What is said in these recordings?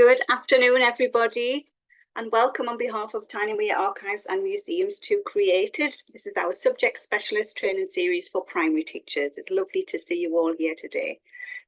Good afternoon, everybody, and welcome on behalf of Tyneway Archives and Museums to Created. This is our subject specialist training series for primary teachers. It's lovely to see you all here today.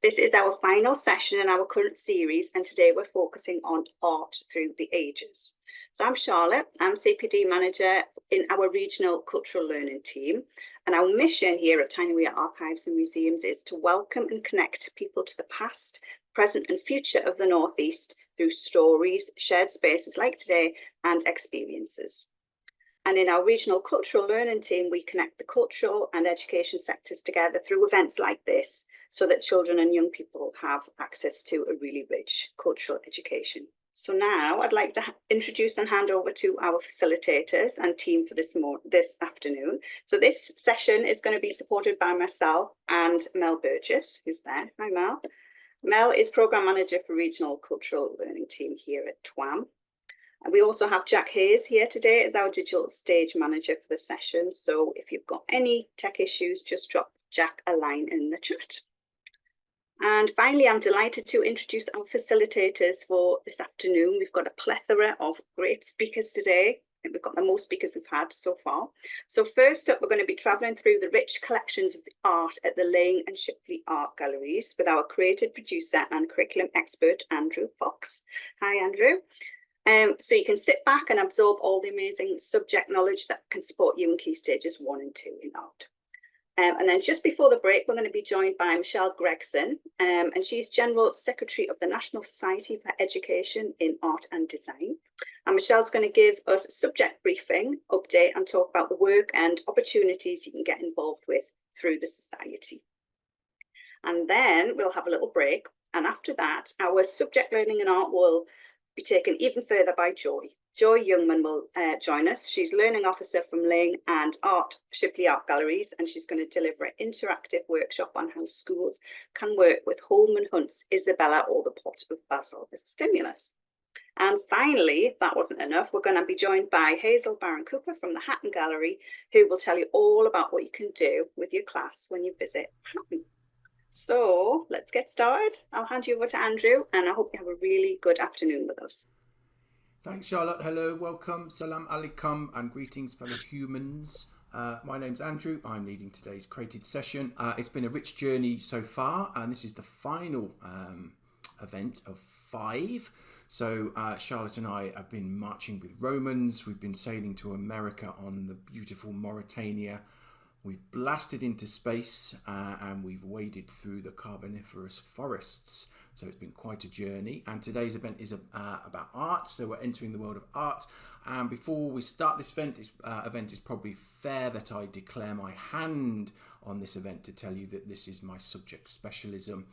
This is our final session in our current series, and today we're focusing on art through the ages. So I'm Charlotte, I'm CPD manager in our regional cultural learning team. And our mission here at Tyneway Archives and Museums is to welcome and connect people to the past, present and future of the Northeast through stories, shared spaces like today, and experiences. And in our regional cultural learning team, we connect the cultural and education sectors together through events like this so that children and young people have access to a really rich cultural education. So now I'd like to introduce and hand over to our facilitators and team for this afternoon. So this session is going to be supported by myself and Mel Burgess, who's there. Hi, Mel. Mel is Programme Manager for Regional Cultural Learning Team here at TWAM. And we also have Jack Hayes here today as our Digital Stage Manager for the session. So if you've got any tech issues, just drop Jack a line in the chat. And finally, I'm delighted to introduce our facilitators for this afternoon. We've got a plethora of great speakers today. I think we've got the most speakers we've had so far. So first up, we're going to be travelling through the rich collections of the art at the Laing and Shipley Art Galleries with our creative producer and curriculum expert, Andrew Fox. Hi, Andrew. So you can sit back and absorb all the amazing subject knowledge that can support you in Key Stages 1 and 2 in art. And then just before the break, we're going to be joined by Michelle Gregson, and she's General Secretary of the National Society for Education in Art and Design. And Michelle's going to give us a subject briefing, update, and talk about the work and opportunities you can get involved with through the Society. And then we'll have a little break. And after that, our subject learning in art will be taken even further by Joy. Joy Youngman will join us. She's Learning Officer from Laing and Shipley Art Galleries, and she's going to deliver an interactive workshop on how schools can work with Holman Hunt's Isabella or the Pot of Basil as a stimulus. And finally, if that wasn't enough, we're going to be joined by Hazel Barron-Cooper from the Hatton Gallery, who will tell you all about what you can do with your class when you visit Hatton. So let's get started. I'll hand you over to Andrew, and I hope you have a really good afternoon with us. Thanks, Charlotte. Hello, welcome, salam alaikum, and greetings, fellow humans. My name's Andrew. I'm leading today's Created session. It's been a rich journey so far, and this is the final event of 5. So Charlotte and I have been marching with Romans. We've been sailing to America on the beautiful Mauritania. We've blasted into space and we've waded through the Carboniferous forests. So it's been quite a journey. And today's event is about art. So we're entering the world of art. And before we start this event, it's probably fair that I declare my hand on this event to tell you that this is my subject specialism.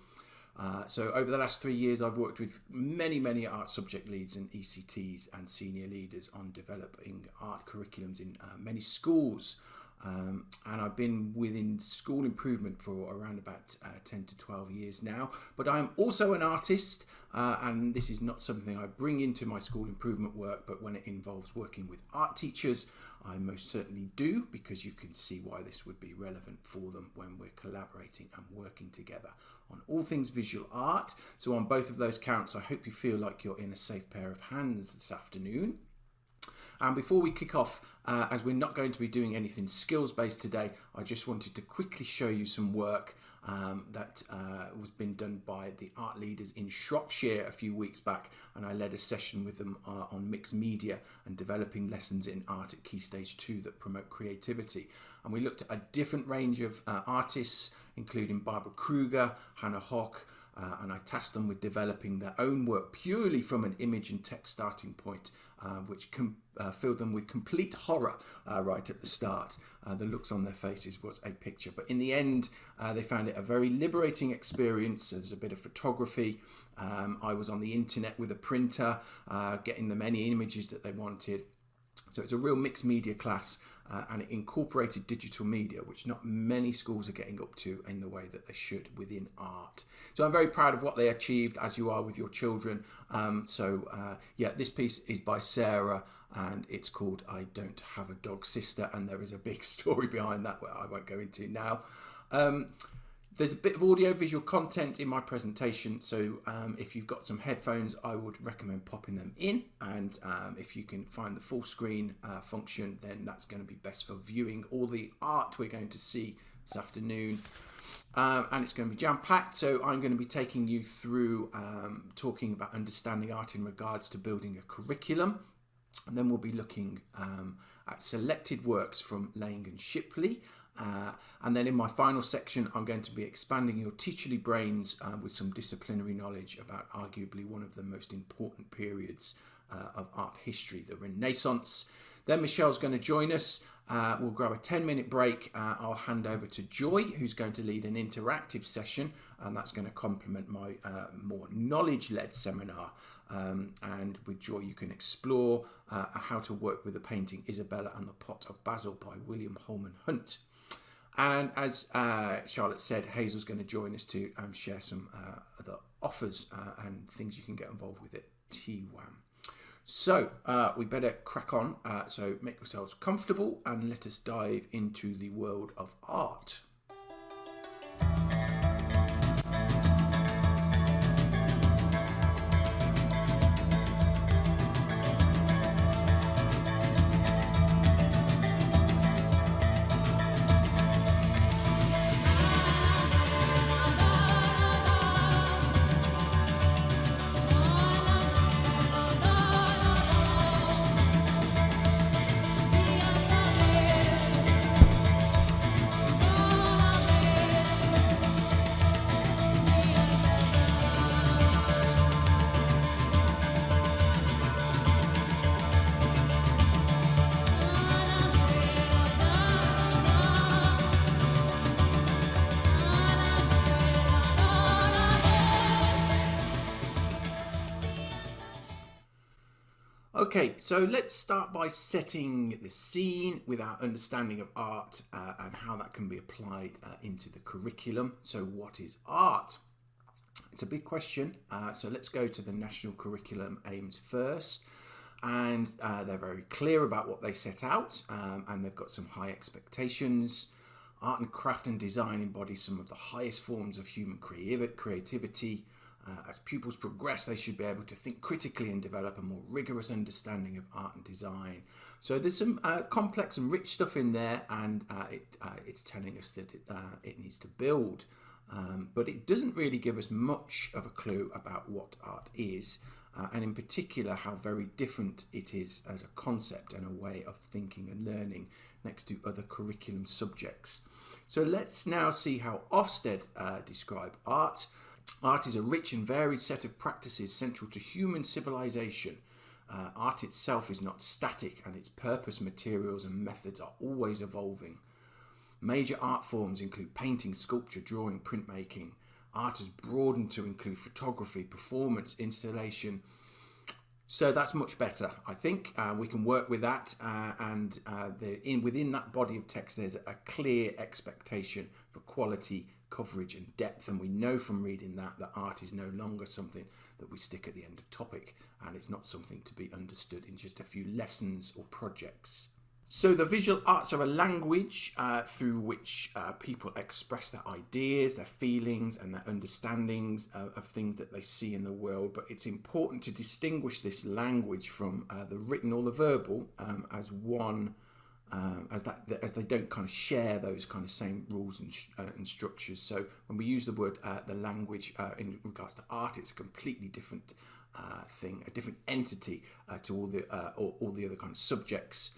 So over the last 3 years, I've worked with many art subject leads and ECTs and senior leaders on developing art curriculums in many schools. And I've been within school improvement for around about 10 to 12 years now. But I'm also an artist, and this is not something I bring into my school improvement work, but when it involves working with art teachers, I most certainly do, because you can see why this would be relevant for them when we're collaborating and working together on all things visual art. So on both of those counts, I hope you feel like you're in a safe pair of hands this afternoon. And before we kick off, as we're not going to be doing anything skills-based today, I just wanted to quickly show you some work that was been done by the art leaders in Shropshire a few weeks back, and I led a session with them on mixed media and developing lessons in art at Key Stage 2 that promote creativity. And we looked at a different range of artists, including Barbara Kruger, Hannah Hock, and I tasked them with developing their own work purely from an image and text starting point, which filled them with complete horror right at the start. The looks on their faces was a picture. But in the end, they found it a very liberating experience. There's a bit of photography. I was on the internet with a printer, getting them any images that they wanted. So it's a real mixed media class, and it incorporated digital media, which not many schools are getting up to in the way that they should within art. So I'm very proud of what they achieved, as you are with your children. Yeah, this piece is by Sarah, and it's called I Don't Have a Dog Sister, and there is a big story behind that where I won't go into now. There's a bit of audio-visual content in my presentation, so if you've got some headphones, I would recommend popping them in, and if you can find the full screen function, then that's going to be best for viewing all the art we're going to see this afternoon. And it's going to be jam-packed, so I'm going to be taking you through talking about understanding art in regards to building a curriculum, and then we'll be looking at selected works from Laing and Shipley. And then in my final section, I'm going to be expanding your teacherly brains with some disciplinary knowledge about arguably one of the most important periods of art history, the Renaissance. Then Michelle's going to join us. We'll grab a 10-minute break. I'll hand over to Joy, who's going to lead an interactive session, and that's going to complement my more knowledge-led seminar. And with Joy, you can explore how to work with the painting Isabella and the Pot of Basil by William Holman Hunt. And as Charlotte said, Hazel's going to join us to share some other offers and things you can get involved with at TWAM. So we better crack on. So make yourselves comfortable and let us dive into the world of art. Okay, so let's start by setting the scene with our understanding of art and how that can be applied into the curriculum. So what is art? It's a big question, so let's go to the National Curriculum Aims first. And they're very clear about what they set out, and they've got some high expectations. Art and craft and design embody some of the highest forms of human creativity. As pupils progress, they should be able to think critically and develop a more rigorous understanding of art and design. So there's some complex and rich stuff in there, and it's telling us that it needs to build. But it doesn't really give us much of a clue about what art is, and in particular how very different it is as a concept and a way of thinking and learning next to other curriculum subjects. So let's now see how Ofsted describe art. Art is a rich and varied set of practices central to human civilization. Art itself is not static, and its purpose, materials and methods are always evolving. Major art forms include painting, sculpture, drawing, printmaking. Art has broadened to include photography, performance, installation. So that's much better, I think. We can work with that, and within that body of text there's a clear expectation for quality, coverage and depth, and we know from reading that art is no longer something that we stick at the end of topic, and it's not something to be understood in just a few lessons or projects. So the visual arts are a language through which people express their ideas, their feelings and their understandings of things that they see in the world. But it's important to distinguish this language from the written or the verbal as one, as they don't kind of share those kind of same rules and structures. So when we use the word the language in regards to art, it's a completely different thing, a different entity to all the other kind of subjects.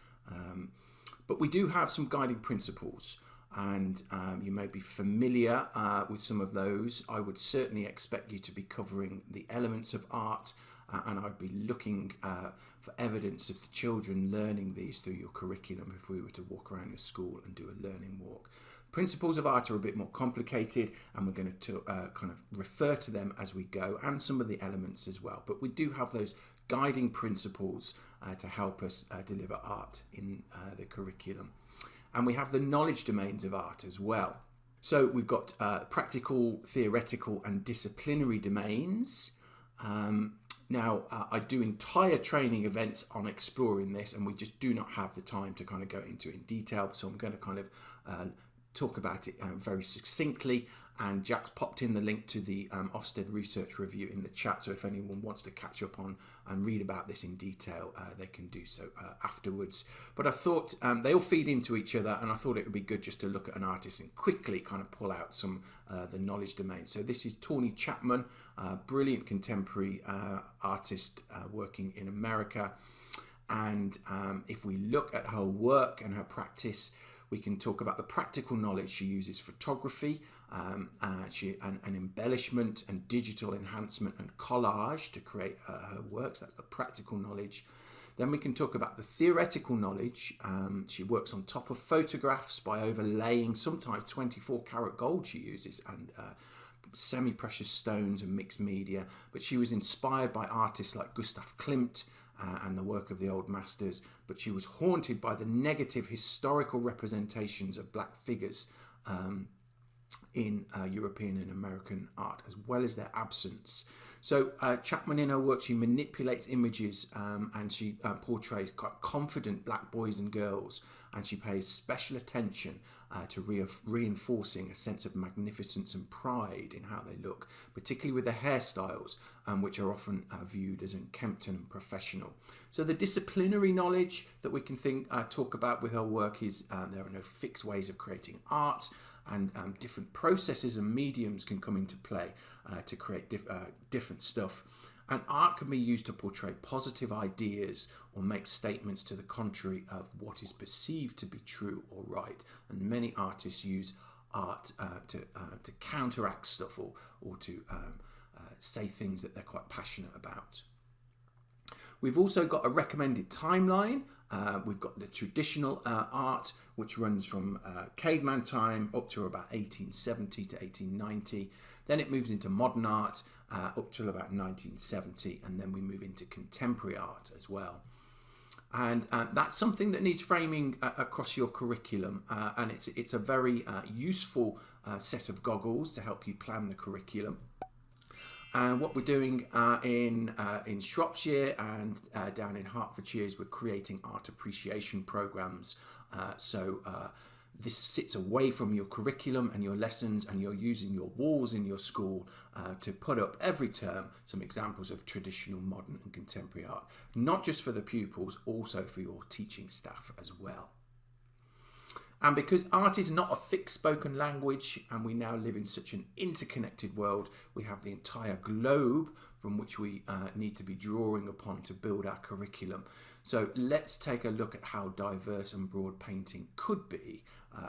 But we do have some guiding principles, and you may be familiar with some of those. I would certainly expect you to be covering the elements of art, and I'd be looking for evidence of the children learning these through your curriculum if we were to walk around your school and do a learning walk. Principles of art are a bit more complicated, and we're going to kind of refer to them as we go, and some of the elements as well. But we do have those guiding principles to help us deliver art in the curriculum. And we have the knowledge domains of art as well. So we've got practical, theoretical and disciplinary domains. Now, I do entire training events on exploring this, and we just do not have the time to kind of go into it in detail. So I'm going to kind of talk about it very succinctly, and Jack's popped in the link to the Ofsted Research Review in the chat, so if anyone wants to catch up on and read about this in detail, they can do so afterwards. But I thought they all feed into each other, and I thought it would be good just to look at an artist and quickly kind of pull out some the knowledge domains. So this is Tawny Chapman, brilliant contemporary artist working in America. And if we look at her work and her practice, we can talk about the practical knowledge. She uses photography, and embellishment and digital enhancement and collage to create her works. That's the practical knowledge. Then we can talk about the theoretical knowledge. She works on top of photographs by overlaying sometimes 24 karat gold she uses, and semi-precious stones and mixed media. But she was inspired by artists like Gustav Klimt and the work of the old masters, but she was haunted by the negative historical representations of black figures in European and American art, as well as their absence. So Chapman, in her work, she manipulates images and she portrays quite confident black boys and girls, and she pays special attention to reinforcing a sense of magnificence and pride in how they look, particularly with the hairstyles, which are often viewed as unkempt and professional. So the disciplinary knowledge that we can talk about with her work is there are no fixed ways of creating art, and different processes and mediums can come into play to create different stuff. And art can be used to portray positive ideas or make statements to the contrary of what is perceived to be true or right. And many artists use art to counteract stuff or to say things that they're quite passionate about. We've also got a recommended timeline. We've got the traditional art, which runs from caveman time up to about 1870 to 1890. Then it moves into modern art up to about 1970, and then we move into contemporary art as well. And that's something that needs framing across your curriculum, and it's a very useful set of goggles to help you plan the curriculum. And what we're doing in Shropshire and down in Hertfordshire is we're creating art appreciation programs. So this sits away from your curriculum and your lessons, and you're using your walls in your school to put up every term some examples of traditional, modern and contemporary art, not just for the pupils, also for your teaching staff as well. And because art is not a fixed spoken language, and we now live in such an interconnected world, we have the entire globe from which we need to be drawing upon to build our curriculum. So let's take a look at how diverse and broad painting could be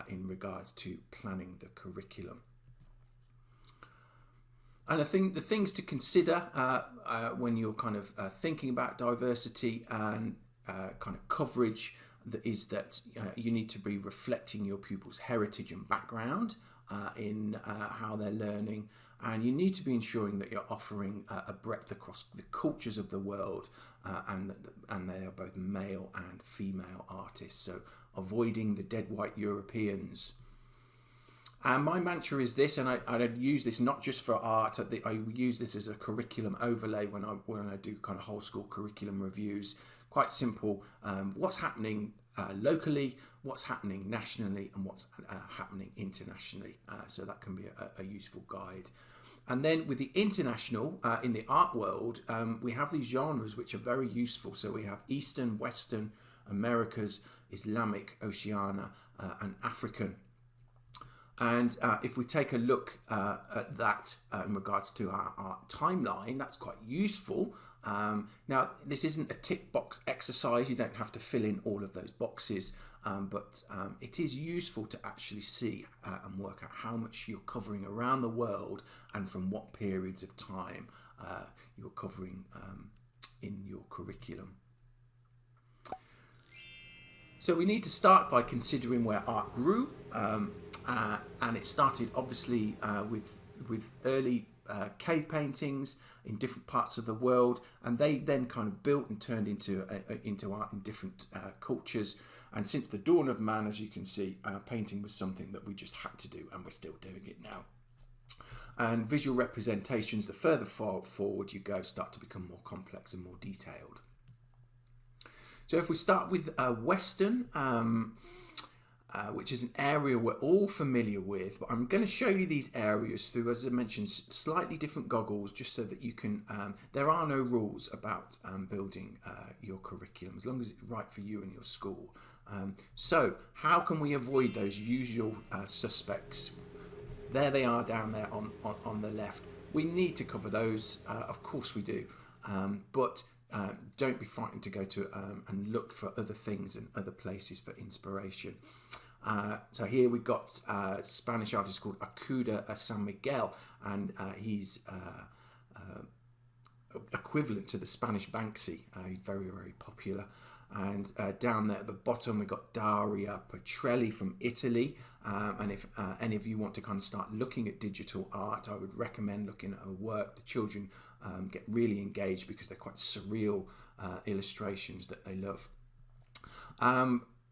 in regards to planning the curriculum. And I think the things to consider when you're kind of thinking about diversity and kind of coverage is that you need to be reflecting your pupils' heritage and background in how they're learning, and you need to be ensuring that you're offering a breadth across the cultures of the world, and they are both male and female artists, so avoiding the dead white Europeans. And my mantra is this, and I use this not just for art, I use this as a curriculum overlay when I do kind of whole school curriculum reviews. Quite simple, what's happening locally, what's happening nationally, and what's happening internationally. So that can be a useful guide. And then with the international, in the art world, we have these genres which are very useful. So we have Eastern, Western, Americas, Islamic, Oceania, and African. And if we take a look at that in regards to our art timeline, that's quite useful. Now, this isn't a tick box exercise. You don't have to fill in all of those boxes, but it is useful to actually see and work out how much you're covering around the world and from what periods of time you're covering in your curriculum. So we need to start by considering where art grew, and it started obviously with early cave paintings in different parts of the world, and they then kind of built and turned into art in different cultures. And since the dawn of man, as you can see, painting was something that we just had to do, and we're still doing it now. And visual representations, the further forward you go, start to become more complex and more detailed. So if we start with Western, which is an area we're all familiar with, but I'm going to show you these areas through, as I mentioned, slightly different goggles, just so that you can, there are no rules about building your curriculum, as long as it's right for you and your school. So how can we avoid those usual suspects? There they are down there on the left. We need to cover those, of course we do, but don't be frightened to go to and look for other things and other places for inspiration. So here we've got a Spanish artist called Acuda San Miguel, and he's equivalent to the Spanish Banksy. He's very, very popular. And down there at the bottom we've got Daria Petrelli from Italy, and if any of you want to kind of start looking at digital art, I would recommend looking at her work. The children get really engaged because they're quite surreal illustrations that they love.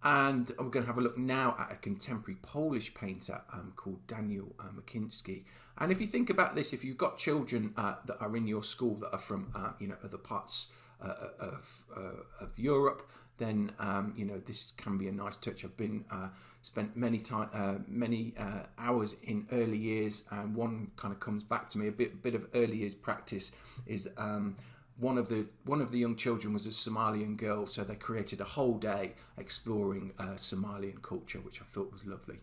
And we're going to have a look now at a contemporary Polish painter called Daniel Makinski. And if you think about this, if you've got children that are in your school that are from other parts of Europe, then this can be a nice touch. I've been spent many hours in early years, and one kind of comes back to me. A bit of early years practice is one of the young children was a Somalian girl, so they created a whole day exploring Somalian culture, which I thought was lovely.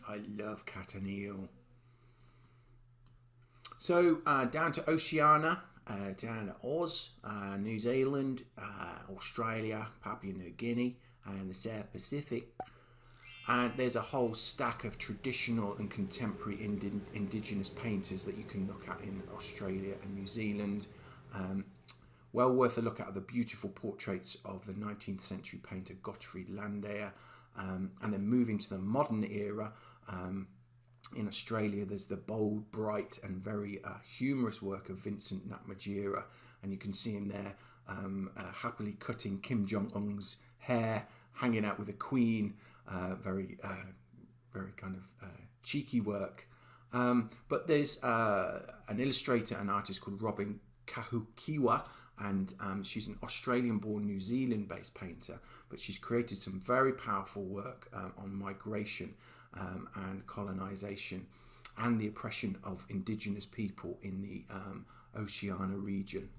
I love Cataneo. So down to Oceania, down to Oz, New Zealand, Australia, Papua New Guinea, and the South Pacific. And there's a whole stack of traditional and contemporary indigenous painters that you can look at in Australia and New Zealand. Well worth a look at the beautiful portraits of the 19th century painter Gottfried Landauer. And then moving to the modern era, in Australia there's the bold, bright and very humorous work of Vincent Natmajira, and you can see him there happily cutting Kim Jong-un's hair, hanging out with the Queen. Very kind of cheeky work. But there's an illustrator and artist called Robin Kahukiwa, and she's an Australian-born, New Zealand-based painter, but she's created some very powerful work on migration and colonisation and the oppression of indigenous people in the Oceania region.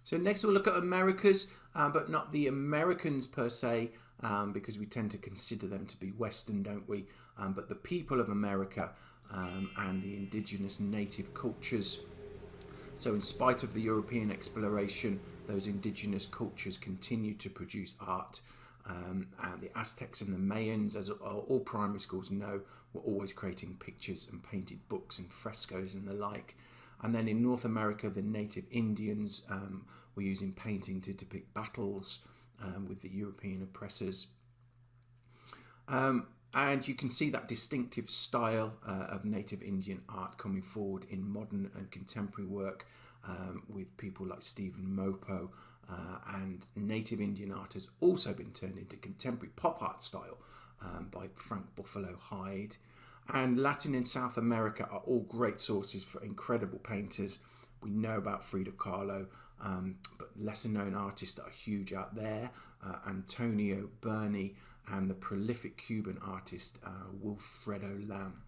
So next we'll look at Americas, but not the Americans per se, because we tend to consider them to be Western, don't we? But the people of America and the indigenous native cultures. So in spite of the European exploration, those indigenous cultures continue to produce art. And the Aztecs and the Mayans, as all primary schools know, were always creating pictures and painted books and frescoes and the like. And then in North America, the native Indians were using painting to depict battles with the European oppressors. And you can see that distinctive style of native Indian art coming forward in modern and contemporary work with people like Stephen Mopo. And native Indian art has also been turned into contemporary pop art style by Frank Buffalo Hyde. And Latin and South America are all great sources for incredible painters. We know about Frida Kahlo, but lesser known artists that are huge out there, Antonio Berni and the prolific Cuban artist Wilfredo Lam.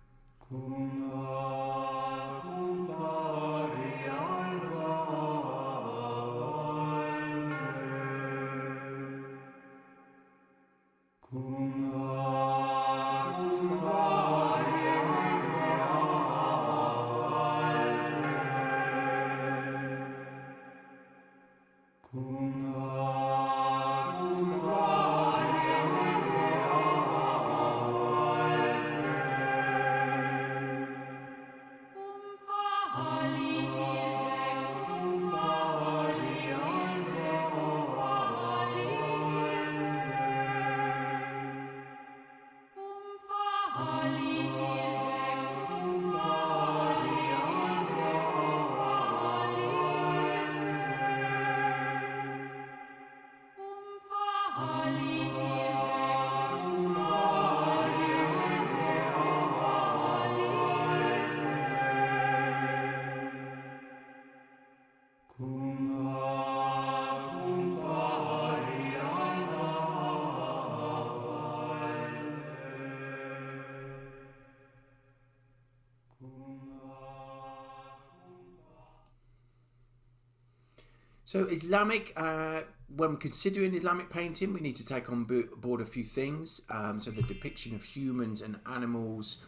So Islamic, when considering Islamic painting, we need to take on board a few things. So the depiction of humans and animals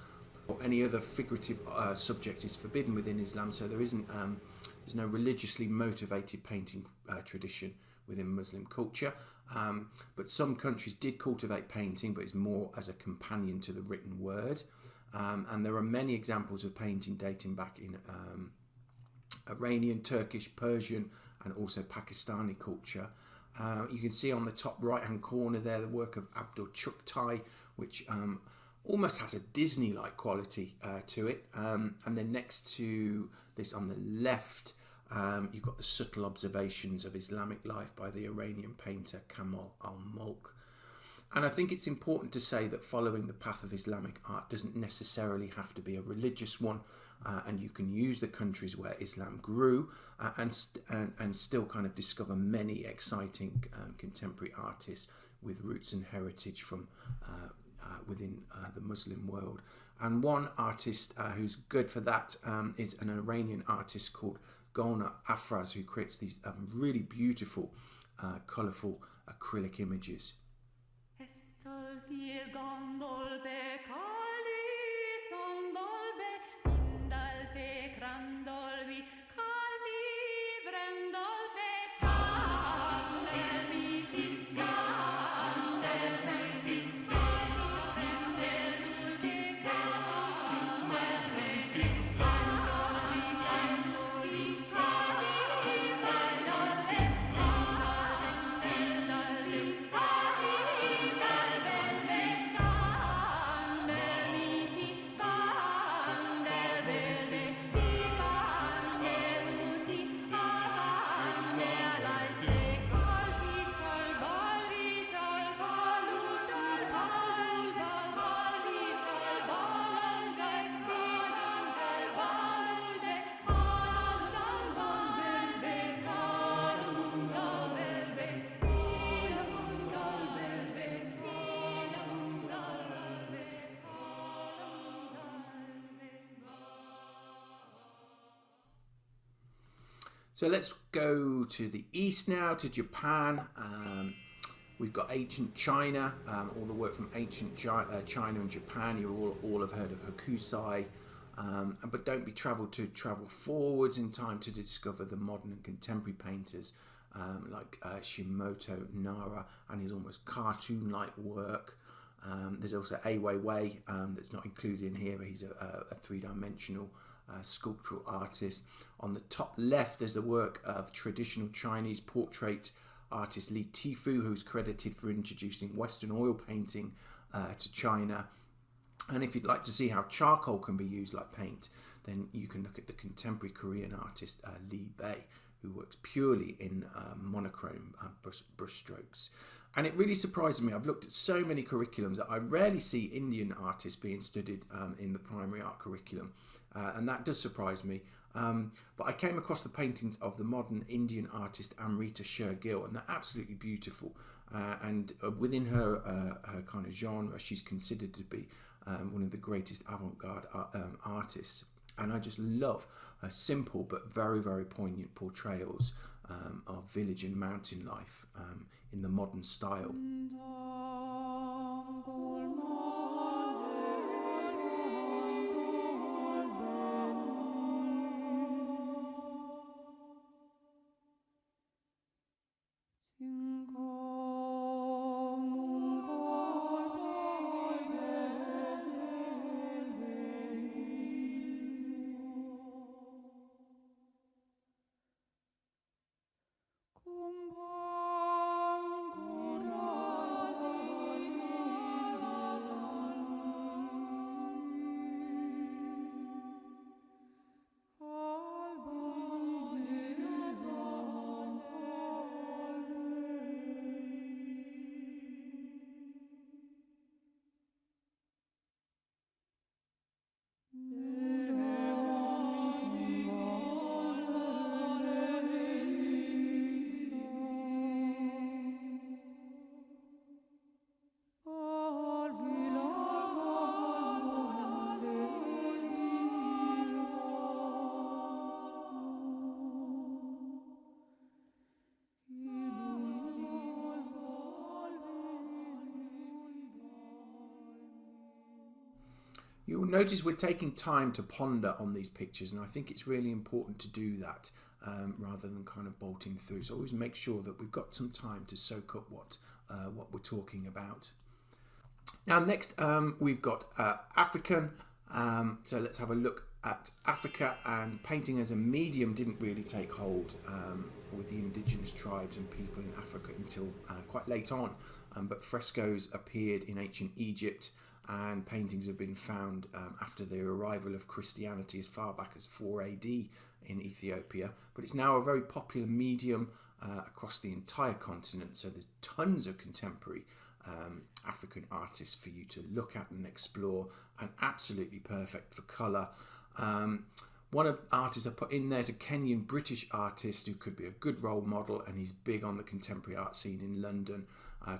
or any other figurative subject is forbidden within Islam. So there isn't, there's no religiously motivated painting tradition within Muslim culture. But some countries did cultivate painting, but it's more as a companion to the written word. And there are many examples of painting dating back in Iranian, Turkish, Persian, and also Pakistani culture. You can see on the top right hand corner there the work of Abdul Chughtai, which almost has a Disney-like quality to it. And then next to this on the left, you've got the subtle observations of Islamic life by the Iranian painter Kamal al-Mulk. And I think it's important to say that following the path of Islamic art doesn't necessarily have to be a religious one. And you can use the countries where Islam grew and still kind of discover many exciting contemporary artists with roots and heritage from within the Muslim world. And one artist who's good for that is an Iranian artist called Golnar Afraz, who creates these really beautiful, colourful acrylic images. So let's go to the east now, to Japan. We've got ancient China, all the work from ancient China and Japan. You all have heard of Hokusai, but don't be travel forwards in time to discover the modern and contemporary painters like Shimoto Nara and his almost cartoon-like work. There's also Ai Weiwei that's not included in here, but he's a three-dimensional sculptural artist. On the top left, there's the work of traditional Chinese portrait artist Li Tifu, who's credited for introducing Western oil painting to China. And if you'd like to see how charcoal can be used like paint, then you can look at the contemporary Korean artist Li Bei, who works purely in monochrome brushstrokes. And it really surprises me. I've looked at so many curriculums that I rarely see Indian artists being studied in the primary art curriculum. And that does surprise me. But I came across the paintings of the modern Indian artist Amrita Shergill, and they're absolutely beautiful. And within her kind of genre, she's considered to be one of the greatest avant-garde artists. And I just love her simple but very, very poignant portrayals of village and mountain life in the modern style. You'll notice we're taking time to ponder on these pictures, and I think it's really important to do that rather than kind of bolting through. So always make sure that we've got some time to soak up what we're talking about. Now next we've got African. So let's have a look at Africa. And painting as a medium didn't really take hold with the indigenous tribes and people in Africa until quite late on. But frescoes appeared in ancient Egypt, and paintings have been found after the arrival of Christianity as far back as 4 AD in Ethiopia. But it's now a very popular medium across the entire continent, so there's tons of contemporary African artists for you to look at and explore, and absolutely perfect for colour. One of the artists I put in there is a Kenyan British artist who could be a good role model, and he's big on the contemporary art scene in London,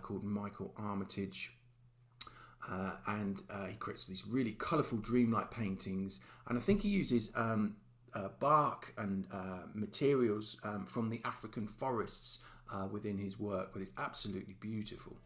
called Michael Armitage. And he creates these really colourful dreamlike paintings, and I think he uses bark and materials from the African forests within his work, but it's absolutely beautiful.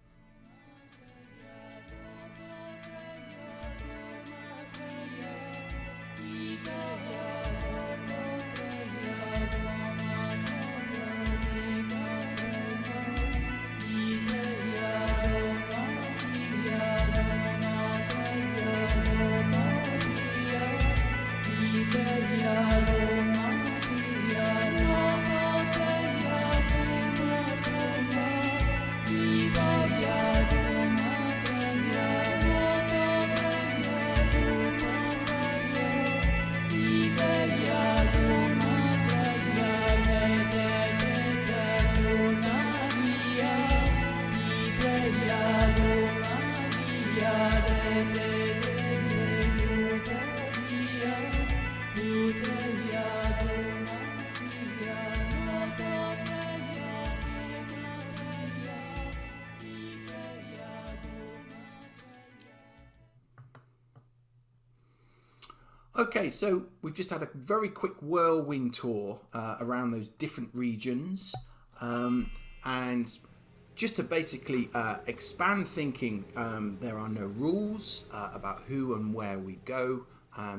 Viva Okay, so we've just had a very quick whirlwind tour around those different regions, and just to basically expand thinking, there are no rules about who and where we go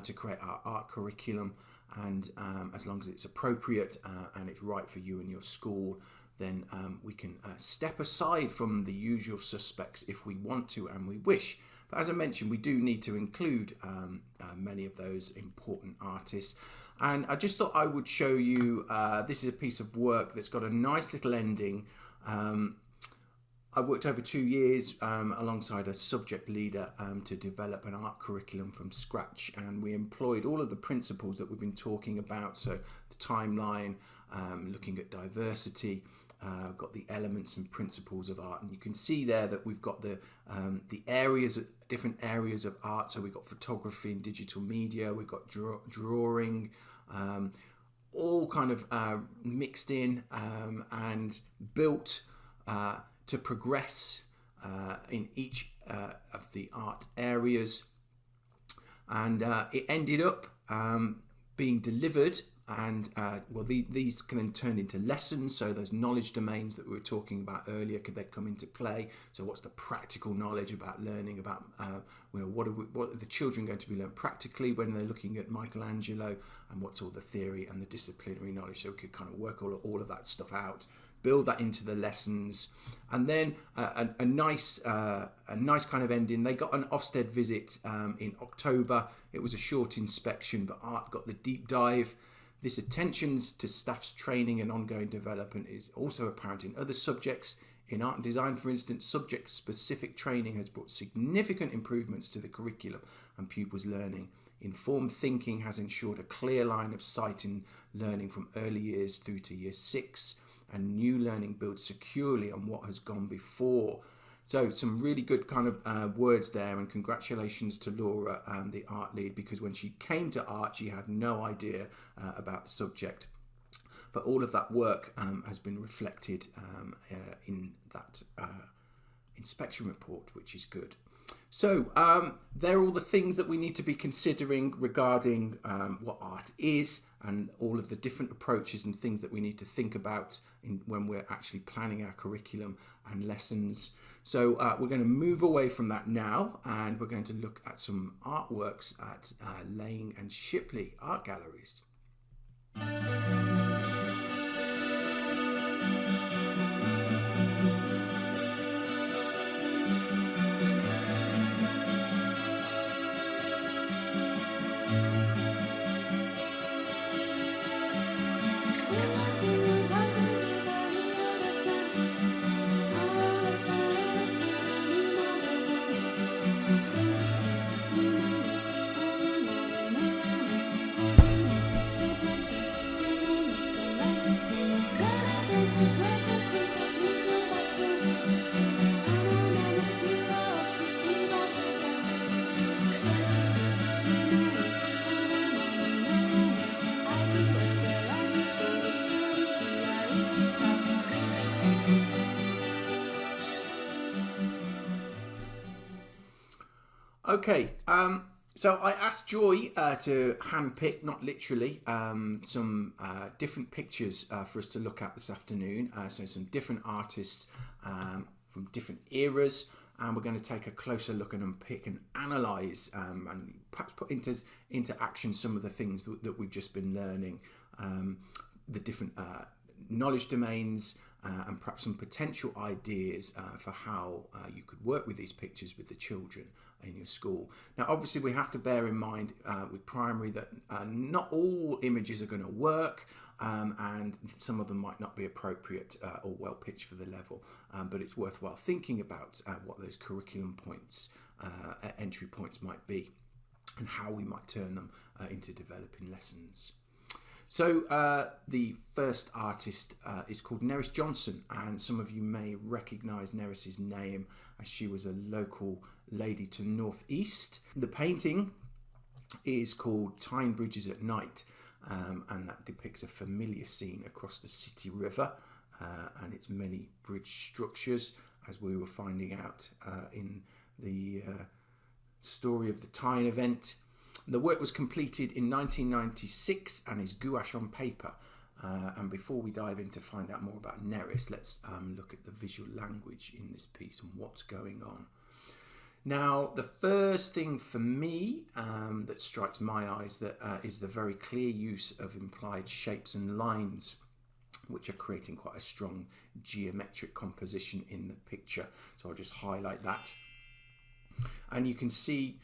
to create our art curriculum, and as long as it's appropriate and it's right for you and your school, then we can step aside from the usual suspects if we want to and we wish. But as I mentioned, we do need to include many of those important artists. And I just thought I would show you, this is a piece of work that's got a nice little ending. I worked over 2 years alongside a subject leader to develop an art curriculum from scratch, and we employed all of the principles that we've been talking about. So the timeline, looking at diversity, got the elements and principles of art, and you can see there that we've got the areas, different areas of art. So we've got photography and digital media, we've got drawing, all kind of mixed in and built to progress in each of the art areas, and it ended up being delivered, and these can then turn into lessons. So those knowledge domains that we were talking about earlier could then come into play. So what's the practical knowledge about learning about what are the children going to be learning practically when they're looking at Michelangelo, and what's all the theory and the disciplinary knowledge. So we could kind of work all of that stuff out, build that into the lessons, and then a nice kind of ending. They got an Ofsted visit in October. It was a short inspection, but Art got the deep dive. This attention to staff's training and ongoing development is also apparent in other subjects. In art and design, for instance, subject-specific training has brought significant improvements to the curriculum and pupils' learning. Informed thinking has ensured a clear line of sight in learning from early years through to year 6, and new learning builds securely on what has gone before. So some really good kind of words there, and congratulations to Laura, the art lead, because when she came to art, she had no idea about the subject. But all of that work has been reflected in that inspection report, which is good. So they're all the things that we need to be considering regarding what art is, and all of the different approaches and things that we need to think about when we're actually planning our curriculum and lessons. So we're going to move away from that now, and we're going to look at some artworks at Lane and Shipley art galleries. Okay, so I asked Joy to handpick, not literally, some different pictures for us to look at this afternoon. So some different artists from different eras, and we're going to take a closer look and unpick and analyse and perhaps put into action some of the things that we've just been learning, the different knowledge domains, and perhaps some potential ideas for how you could work with these pictures with the children in your school. Now, obviously, we have to bear in mind with primary that not all images are going to work, and some of them might not be appropriate or well pitched for the level, but it's worthwhile thinking about what those curriculum points, entry points might be, and how we might turn them into developing lessons. So the first artist is called Nerys Johnson, and some of you may recognise Nerys's name as she was a local lady to North East. The painting is called Tyne Bridges at Night, and that depicts a familiar scene across the city river and its many bridge structures, as we were finding out in the story of the Tyne event. The work was completed in 1996 and is gouache on paper. And before we dive in to find out more about Nerys, let's look at the visual language in this piece and what's going on. Now, the first thing for me that strikes my eyes is the very clear use of implied shapes and lines, which are creating quite a strong geometric composition in the picture. So I'll just highlight that. And you can see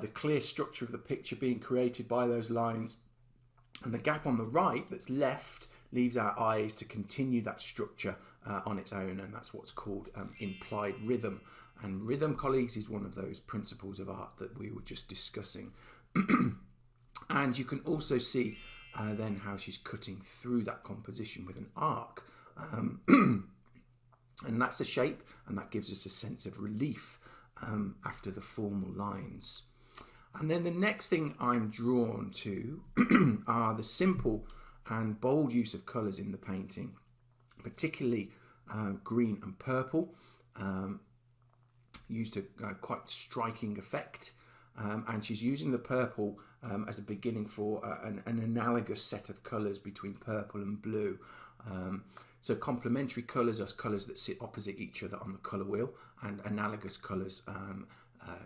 the clear structure of the picture being created by those lines. And the gap on the right that's left leaves our eyes to continue that structure on its own, and that's what's called implied rhythm. And rhythm, colleagues, is one of those principles of art that we were just discussing. And you can also see then how she's cutting through that composition with an arc. And that's a shape, and that gives us a sense of relief after the formal lines. And then the next thing I'm drawn to are the simple and bold use of colours in the painting, particularly green and purple, used a quite striking effect. And she's using the purple as a beginning for an analogous set of colours between purple and blue. So complementary colours are colours that sit opposite each other on the colour wheel, and analogous colours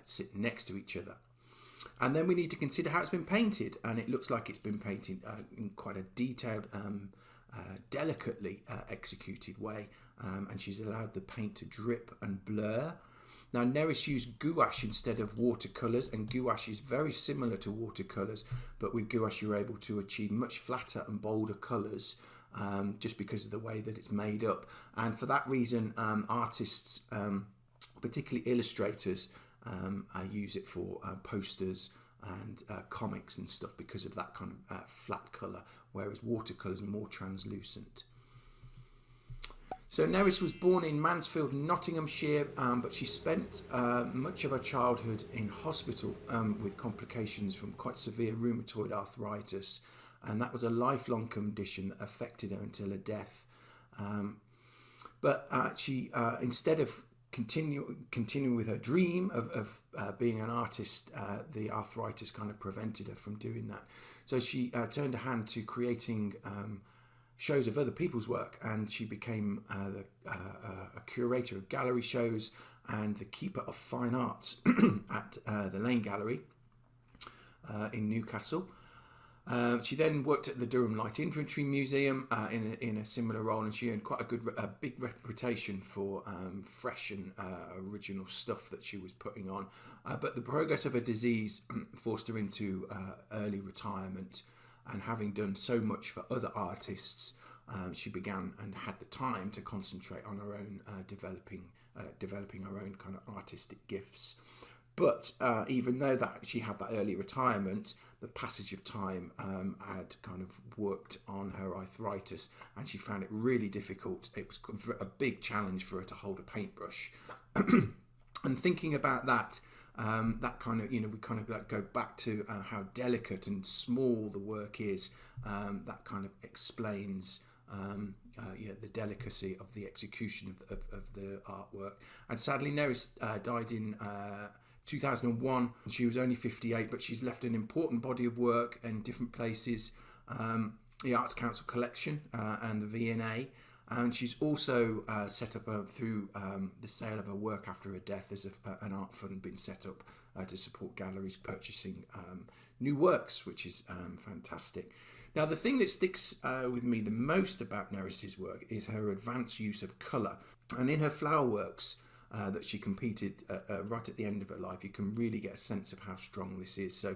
sit next to each other. And then we need to consider how it's been painted, and it looks like it's been painted in quite a detailed, delicately executed way, and she's allowed the paint to drip and blur. Now, Nerys used gouache instead of watercolours, and gouache is very similar to watercolours, but with gouache you're able to achieve much flatter and bolder colours just because of the way that it's made up. And for that reason, artists, particularly illustrators, use it for posters and comics and stuff because of that kind of flat colour, whereas watercolours are more translucent. So Nerys was born in Mansfield, Nottinghamshire, but she spent much of her childhood in hospital with complications from quite severe rheumatoid arthritis, and that was a lifelong condition that affected her until her death. But she, instead of continuing with her dream of being an artist, the arthritis kind of prevented her from doing that. So she turned her hand to creating shows of other people's work, and she became a curator of gallery shows and the keeper of fine arts at the Lane Gallery in Newcastle. She then worked at the Durham Light Infantry Museum in a similar role, and she earned quite a big reputation for fresh and original stuff that she was putting on. But the progress of her disease forced her into early retirement, and having done so much for other artists, she began and had the time to concentrate on her own developing her own kind of artistic gifts. But even though that she had that early retirement, the passage of time had kind of worked on her arthritis, and she found it really difficult. It was a big challenge for her to hold a paintbrush. And thinking about that, that kind of, we kind of go back to how delicate and small the work is. That kind of explains the delicacy of the execution of the artwork. And sadly, Nerys died in 2001. She was only 58, but she's left an important body of work in different places, the Arts Council collection and the V&A. And she's also set up through the sale of her work after her death, as an art fund been set up to support galleries purchasing new works, which is fantastic. Now, the thing that sticks with me the most about Nerys's work is her advanced use of colour. And in her flower works that she completed right at the end of her life, you can really get a sense of how strong this is. So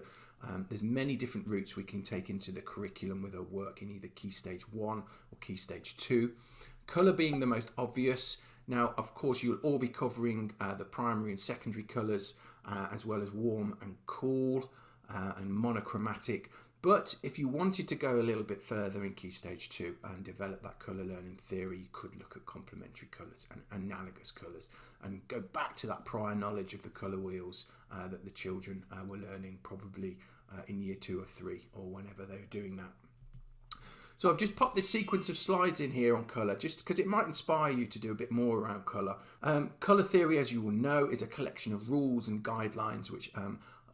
there's many different routes we can take into the curriculum with her work in either Key Stage 1 or Key Stage 2. Colour being the most obvious. Now, of course, you'll all be covering the primary and secondary colours, as well as warm and cool and monochromatic. But if you wanted to go a little bit further in Key Stage 2 and develop that colour learning theory, you could look at complementary colours and analogous colours and go back to that prior knowledge of the colour wheels that the children were learning probably in year 2 or 3 or whenever they were doing that. So I've just popped this sequence of slides in here on colour, just because it might inspire you to do a bit more around colour. Colour theory, as you will know, is a collection of rules and guidelines which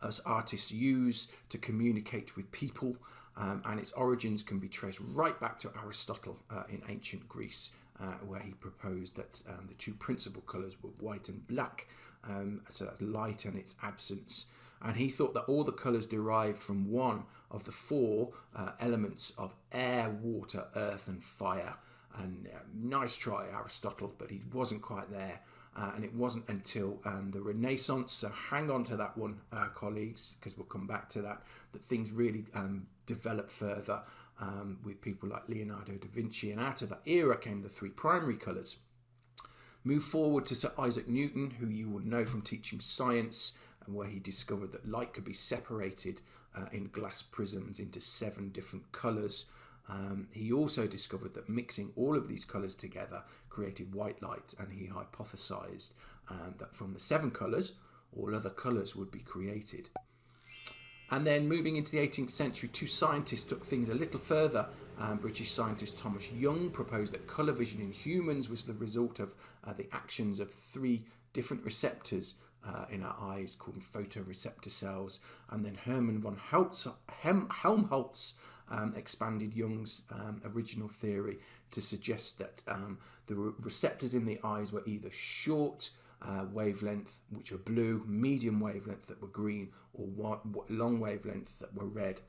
us artists use to communicate with people, and its origins can be traced right back to Aristotle in ancient Greece, where he proposed that the two principal colours were white and black, so that's light and its absence. And he thought that all the colours derived from one of the four elements of air, water, earth and fire. And nice try, Aristotle, but he wasn't quite there. And it wasn't until the Renaissance, so hang on to that one, colleagues, because we'll come back to that, that things really developed further with people like Leonardo da Vinci. And out of that era came the three primary colours. Move forward to Sir Isaac Newton, who you will know from teaching science, and where he discovered that light could be separated in glass prisms into 7 different colours. He also discovered that mixing all of these colours together created white light, and he hypothesised that from the 7 colours, all other colours would be created. And then moving into the 18th century, 2 scientists took things a little further. British scientist Thomas Young proposed that colour vision in humans was the result of the actions of 3 different receptors in our eyes called photoreceptor cells. And then Hermann von Helmholtz expanded Young's original theory to suggest that the receptors in the eyes were either short wavelength, which were blue, medium wavelength that were green, or long wavelength that were red.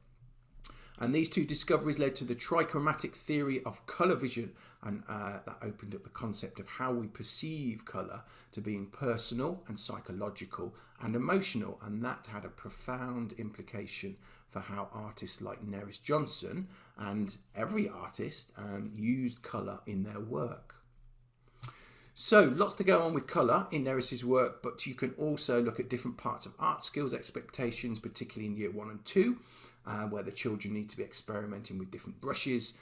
And these 2 discoveries led to the trichromatic theory of colour vision, and that opened up the concept of how we perceive colour to being personal and psychological and emotional, and that had a profound implication for how artists like Nerys Johnson and every artist used colour in their work. So lots to go on with colour in Nerys's work, but you can also look at different parts of art skills expectations, particularly in year 1 and 2, where the children need to be experimenting with different brushes.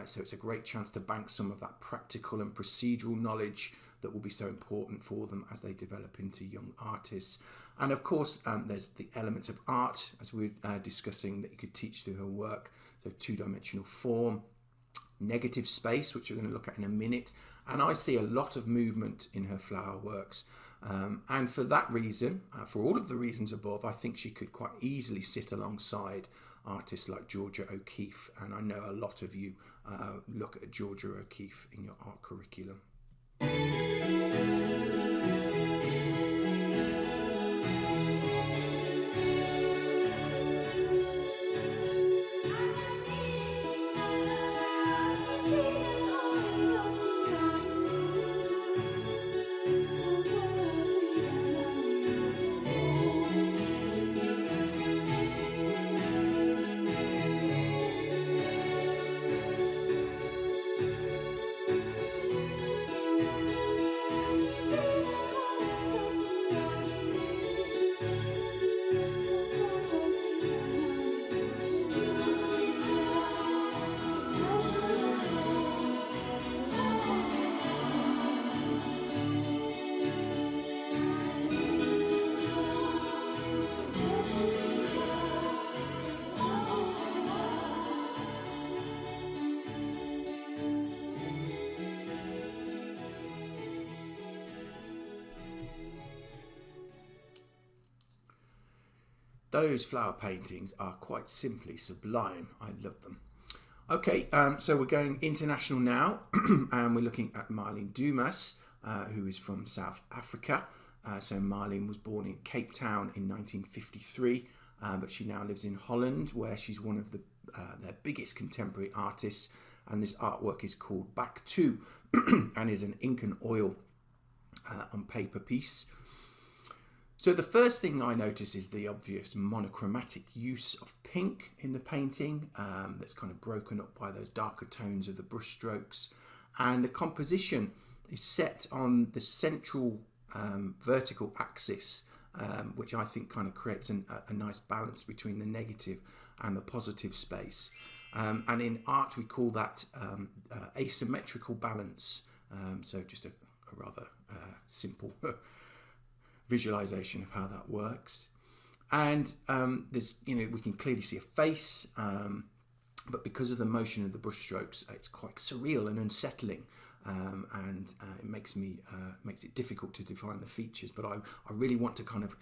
So it's a great chance to bank some of that practical and procedural knowledge that will be so important for them as they develop into young artists. And of course, there's the elements of art, as we're discussing, that you could teach through her work. So 2-dimensional form, negative space, which we're going to look at in a minute. And I see a lot of movement in her flower works. And for that reason, for all of the reasons above, I think she could quite easily sit alongside artists like Georgia O'Keeffe. And I know a lot of you look at Georgia O'Keeffe in your art curriculum. Those flower paintings are quite simply sublime. I love them. Okay, so we're going international now, and we're looking at Marlene Dumas, who is from South Africa. So Marlene was born in Cape Town in 1953, but she now lives in Holland, where she's one of their biggest contemporary artists. And this artwork is called Back 2 and is an ink and oil on paper piece. So the first thing I notice is the obvious monochromatic use of pink in the painting, that's kind of broken up by those darker tones of the brush strokes. And the composition is set on the central vertical axis, which I think kind of creates a nice balance between the negative and the positive space. And in art, we call that asymmetrical balance. So just a rather simple visualization of how that works. And there's, we can clearly see a face, but because of the motion of the brush strokes, it's quite surreal and unsettling, and it makes it difficult to define the features. But I really want to kind of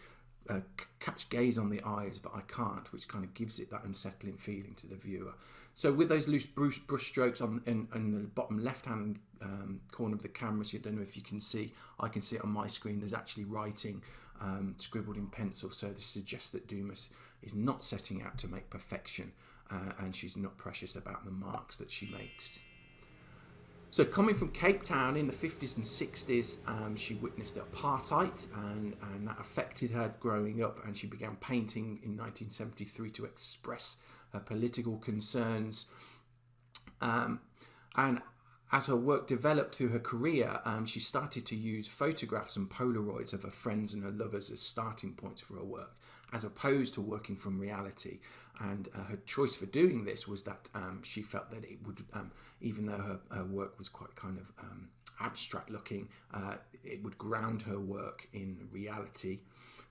catch gaze on the eyes, but I can't, which kind of gives it that unsettling feeling to the viewer. So with those loose brush strokes on the bottom left-hand corner of the camera, so I don't know if you can see, I can see it on my screen, there's actually writing scribbled in pencil. So this suggests that Dumas is not setting out to make perfection, and she's not precious about the marks that she makes. So coming from Cape Town in the 50s and 60s, she witnessed apartheid, and that affected her growing up, and she began painting in 1973 to express her political concerns. And as her work developed through her career, she started to use photographs and Polaroids of her friends and her lovers as starting points for her work, as opposed to working from reality. And her choice for doing this was that she felt that it would, even though her work was quite kind of abstract looking, it would ground her work in reality.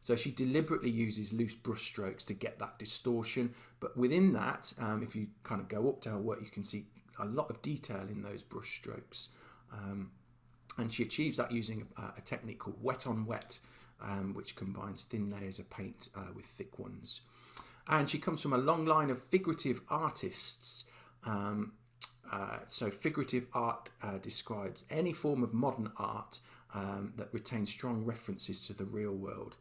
So she deliberately uses loose brush strokes to get that distortion. But within that, if you kind of go up to her work, you can see a lot of detail in those brush strokes. And she achieves that using a technique called wet on wet, which combines thin layers of paint with thick ones. And she comes from a long line of figurative artists. So figurative art describes any form of modern art that retains strong references to the real world,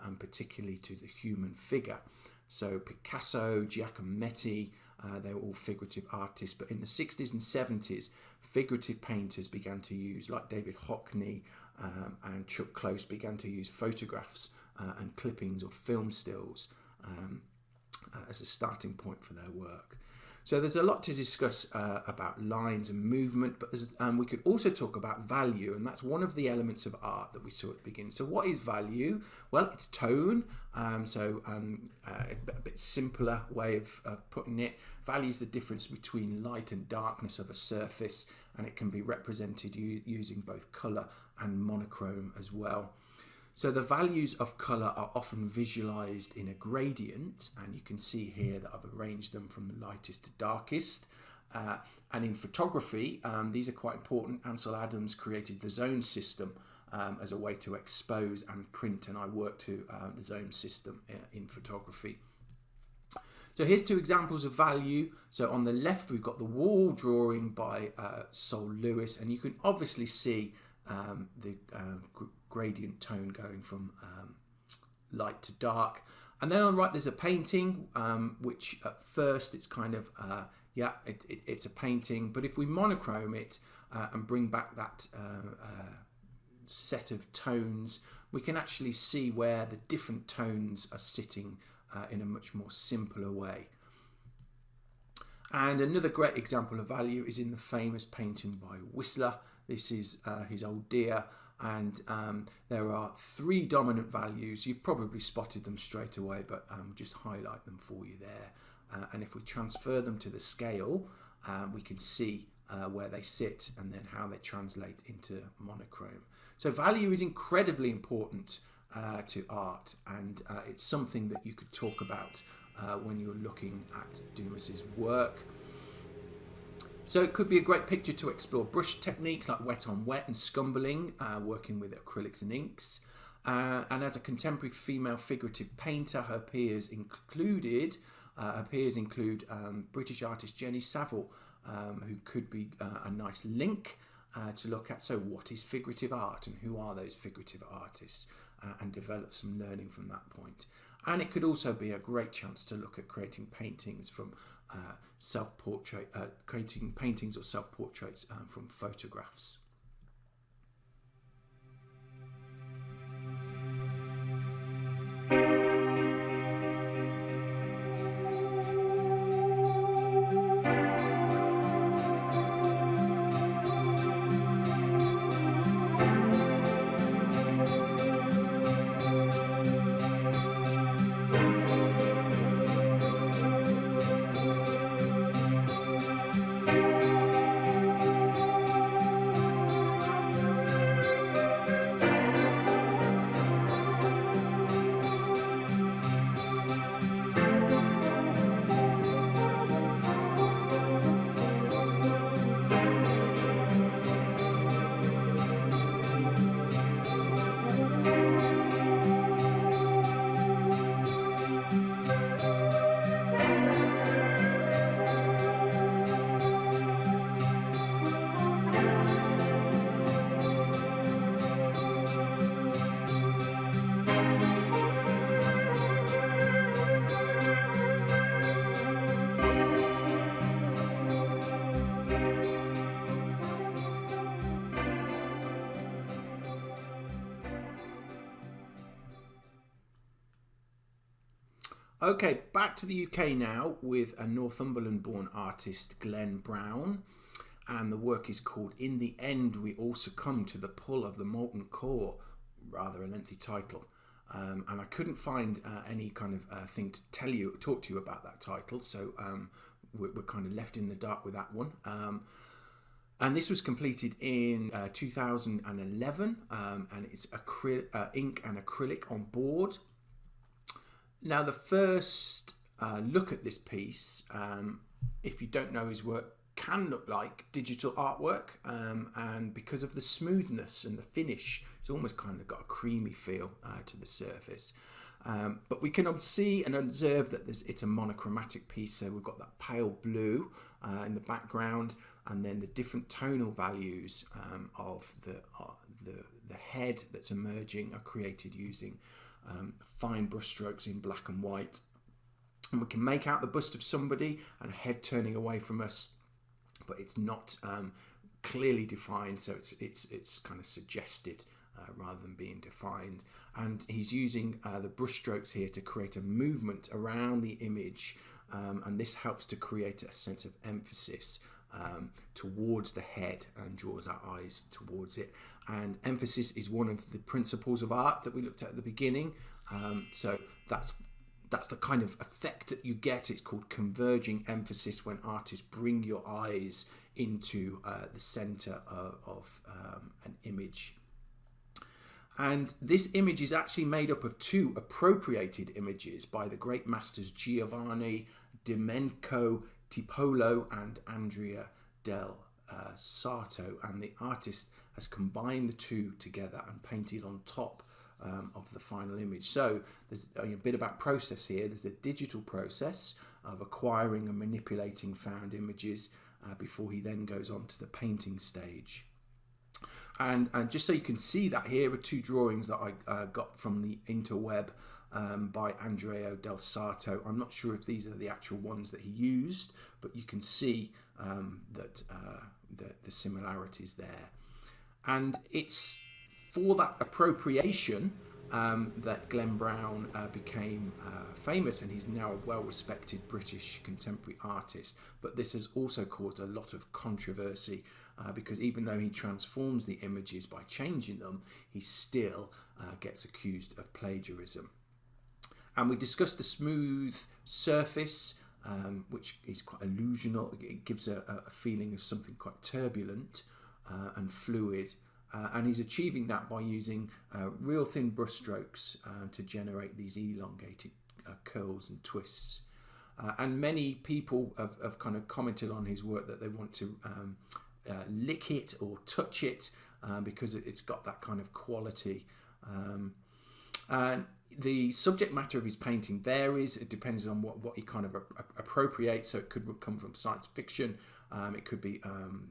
and particularly to the human figure. So Picasso, Giacometti, they were all figurative artists. But in the 60s and 70s, figurative painters began to use, like David Hockney and Chuck Close, began to use photographs and clippings or film stills as a starting point for their work. So there's a lot to discuss about lines and movement, but we could also talk about value, and that's one of the elements of art that we saw at the beginning. So what is value? Well, it's tone. A bit simpler way of putting it. Value is the difference between light and darkness of a surface, and it can be represented using both colour and monochrome as well. So the values of colour are often visualised in a gradient, and you can see here that I've arranged them from the lightest to darkest. And in photography, these are quite important. Ansel Adams created the zone system as a way to expose and print, and I work to the zone system in photography. So here's two examples of value. So on the left, we've got the wall drawing by Sol Lewis, and you can obviously see the gradient tone going from light to dark. And then on the right there's a painting, which at first it's kind of it's a painting, but if we monochrome it and bring back that set of tones, we can actually see where the different tones are sitting in a much more simpler way. And another great example of value is in the famous painting by Whistler. This is his Old Dear, and there are three dominant values. You've probably spotted them straight away, but just highlight them for you there. And if we transfer them to the scale, we can see where they sit and then how they translate into monochrome. So value is incredibly important to art, and it's something that you could talk about when you're looking at Dumas's work. So it could be a great picture to explore brush techniques like wet on wet and scumbling, working with acrylics and inks. And as a contemporary female figurative painter, her peers include British artist Jenny Saville, who could be a nice link to look at. So what is figurative art and who are those figurative artists, and develop some learning from that point. And it could also be a great chance to look at creating paintings from creating paintings or self-portraits from photographs. Okay, back to the UK now with a Northumberland-born artist, Glenn Brown. And the work is called In the End We All Succumb to the Pull of the Molten Core. Rather a lengthy title. And I couldn't find any kind of thing to talk to you about that title. So we're kind of left in the dark with that one. And this was completed in 2011. And it's ink and acrylic on board. Now, the first look at this piece, if you don't know his work, can look like digital artwork, and because of the smoothness and the finish, it's almost kind of got a creamy feel to the surface. But we can see and observe that it's a monochromatic piece, so we've got that pale blue in the background, and then the different tonal values of the head that's emerging are created using fine brushstrokes in black and white. And we can make out the bust of somebody and a head turning away from us, but it's not clearly defined, so it's kind of suggested rather than being defined. And he's using the brushstrokes here to create a movement around the image, and this helps to create a sense of emphasis towards the head and draws our eyes towards it. And emphasis is one of the principles of art that we looked at the beginning. So that's the kind of effect that you get. It's called converging emphasis, when artists bring your eyes into the center of an image. And this image is actually made up of two appropriated images by the great masters Giovanni Domenico Tiepolo and Andrea del Sarto, and the artist has combined the two together and painted on top of the final image. So there's a bit about process here. There's a digital process of acquiring and manipulating found images before he then goes on to the painting stage. And just so you can see that, here are two drawings that I got from the interweb by Andrea del Sarto. I'm not sure if these are the actual ones that he used, but you can see that the similarities there. And it's for that appropriation that Glenn Brown became famous, and he's now a well-respected British contemporary artist. But this has also caused a lot of controversy because even though he transforms the images by changing them, he still gets accused of plagiarism. And we discussed the smooth surface, which is quite illusional. It gives a feeling of something quite turbulent and fluid. And he's achieving that by using real thin brush strokes to generate these elongated curls and twists. And many people have kind of commented on his work that they want to lick it or touch it because it's got that kind of quality. And the subject matter of his painting varies. It depends on what he kind of appropriates. So it could come from science fiction. It could be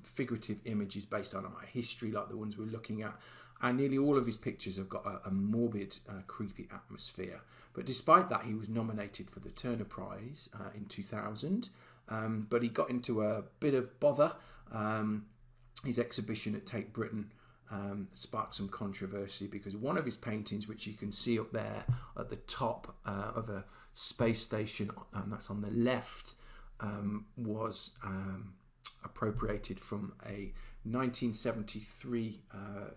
figurative images based on our history, like the ones we're looking at. And nearly all of his pictures have got a morbid, creepy atmosphere. But despite that, he was nominated for the Turner Prize in 2000. But he got into a bit of bother. His exhibition at Tate Britain sparked some controversy because one of his paintings, which you can see up there at the top of a space station, and that's on the left, was appropriated from a 1973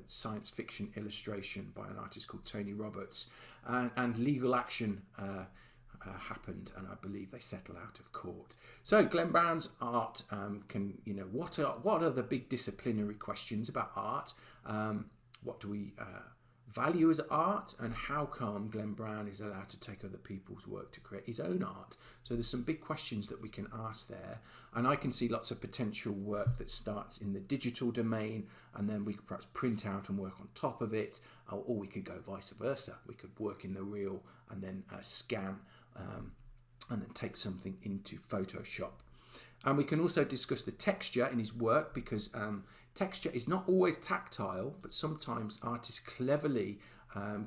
science fiction illustration by an artist called Tony Roberts, and legal action happened, and I believe they settled out of court. So Glenn Brown's art can, what are the big disciplinary questions about art? What do we value as art, and how come Glenn Brown is allowed to take other people's work to create his own art? So there's some big questions that we can ask there, and I can see lots of potential work that starts in the digital domain, and then we could perhaps print out and work on top of it, or we could go vice versa. We could work in the real and then scan and then take something into Photoshop. And we can also discuss the texture in his work, because texture is not always tactile, but sometimes artists cleverly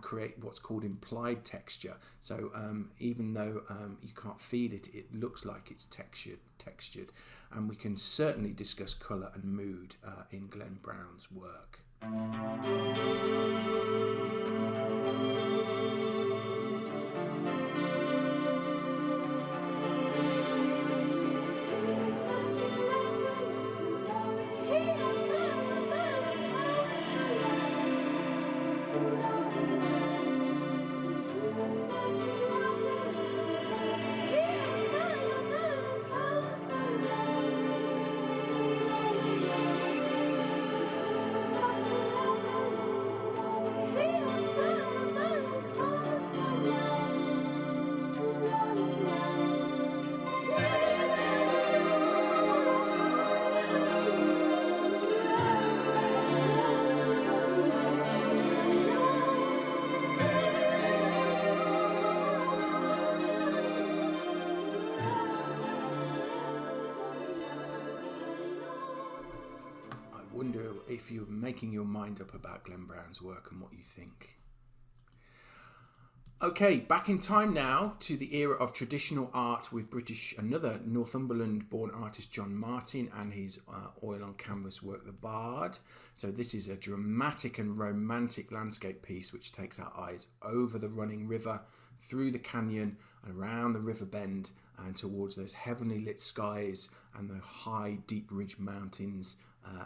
create what's called implied texture. So even though you can't feel it, it looks like it's textured. And we can certainly discuss colour and mood in Glenn Brown's work. wonder if you're making your mind up about Glenn Brown's work and what you think. Okay, back in time now to the era of traditional art with another Northumberland-born artist, John Martin, and his oil on canvas work, The Bard. So this is a dramatic and romantic landscape piece which takes our eyes over the running river, through the canyon, and around the river bend, and towards those heavenly lit skies and the high, deep ridge mountains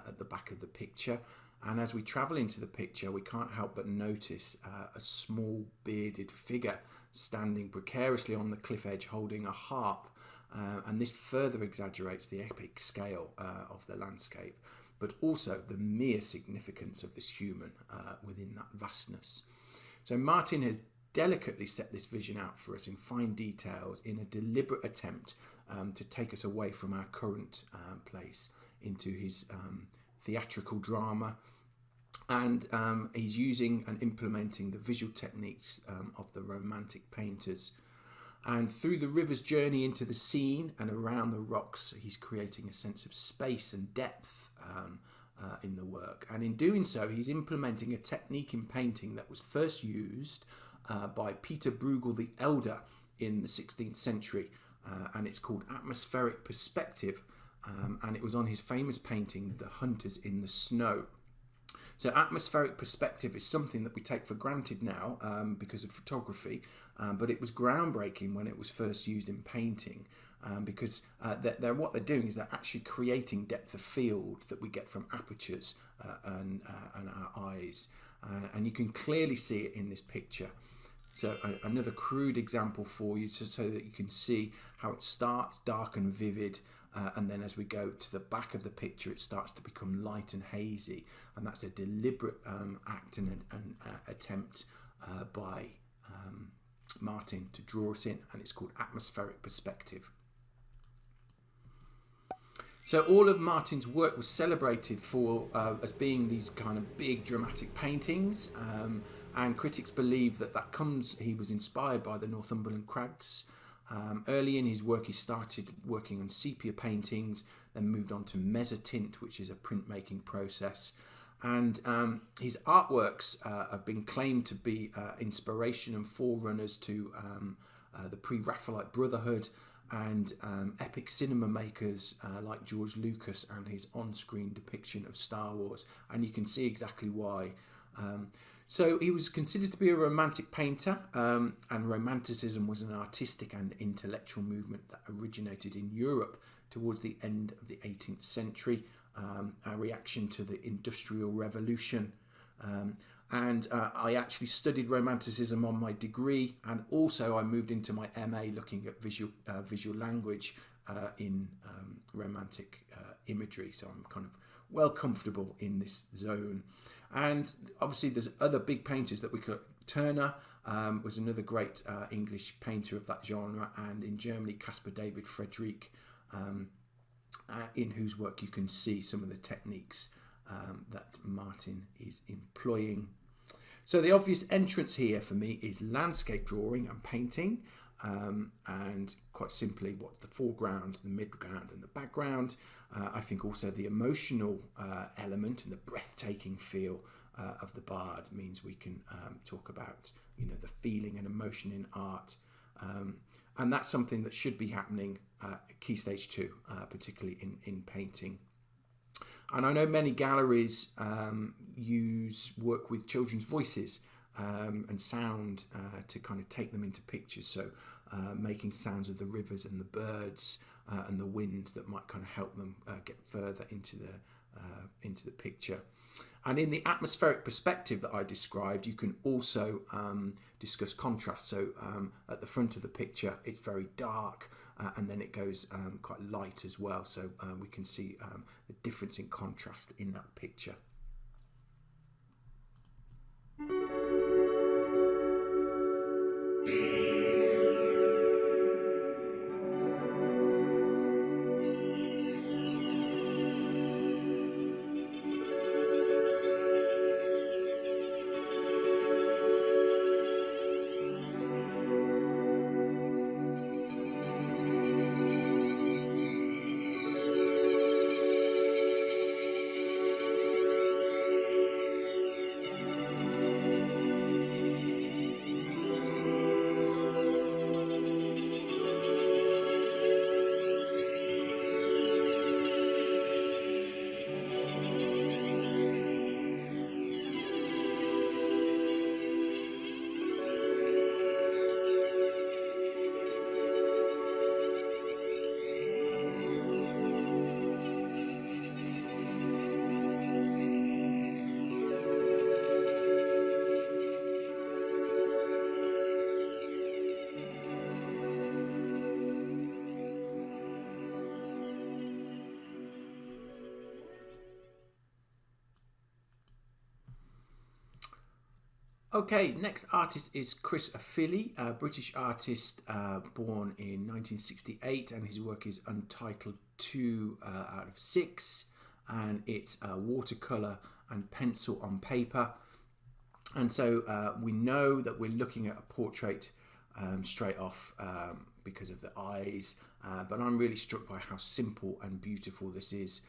at the back of the picture. And as we travel into the picture, we can't help but notice a small bearded figure standing precariously on the cliff edge holding a harp. And this further exaggerates the epic scale of the landscape, but also the mere significance of this human within that vastness. So Martin has delicately set this vision out for us in fine details in a deliberate attempt to take us away from our current place into his theatrical drama. And he's using and implementing the visual techniques of the Romantic painters. And through the river's journey into the scene and around the rocks, he's creating a sense of space and depth in the work. And in doing so, he's implementing a technique in painting that was first used by Peter Bruegel the Elder in the 16th century. And it's called atmospheric perspective. And it was on his famous painting, The Hunters in the Snow. So atmospheric perspective is something that we take for granted now because of photography, but it was groundbreaking when it was first used in painting because what they're doing is they're actually creating depth of field that we get from apertures and our eyes. And you can clearly see it in this picture. So another crude example for you so that you can see how it starts dark and vivid, and then as we go to the back of the picture, it starts to become light and hazy, and that's a deliberate act and attempt by Martin to draw us in, and it's called atmospheric perspective. So all of Martin's work was celebrated for as being these kind of big dramatic paintings, and critics believe that he was inspired by the Northumberland crags. Early in his work, he started working on sepia paintings, then moved on to mezzotint, which is a printmaking process. And his artworks have been claimed to be inspiration and forerunners to the pre-Raphaelite Brotherhood and epic cinema makers like George Lucas and his on-screen depiction of Star Wars. And you can see exactly why. So he was considered to be a romantic painter, and Romanticism was an artistic and intellectual movement that originated in Europe towards the end of the 18th century, a reaction to the Industrial Revolution. And I actually studied Romanticism on my degree, and also I moved into my MA looking at visual language in Romantic imagery, so I'm kind of well comfortable in this zone. And obviously there's other big painters that we could. Turner was another great English painter of that genre, and in Germany Caspar David Friedrich, in whose work you can see some of the techniques that Martin is employing. So the obvious entrance here for me is landscape drawing and painting, and quite simply what's the foreground, the midground and the background. I think also the emotional element and the breathtaking feel of the Bard means we can talk about the feeling and emotion in art, and that's something that should be happening at Key Stage 2, particularly in painting. And I know many galleries work with children's voices and sound to kind of take them into pictures, so making sounds of the rivers and the birds and the wind that might kind of help them get further into the picture. And in the atmospheric perspective that I described, you can also discuss contrast. So at the front of the picture, it's very dark, and then it goes quite light as well. So we can see the difference in contrast in that picture. Okay, next artist is Chris Ofili, a British artist born in 1968, and his work is Untitled 2 out of 6, and it's watercolour and pencil on paper. And so we know that we're looking at a portrait straight off because of the eyes, but I'm really struck by how simple and beautiful this is.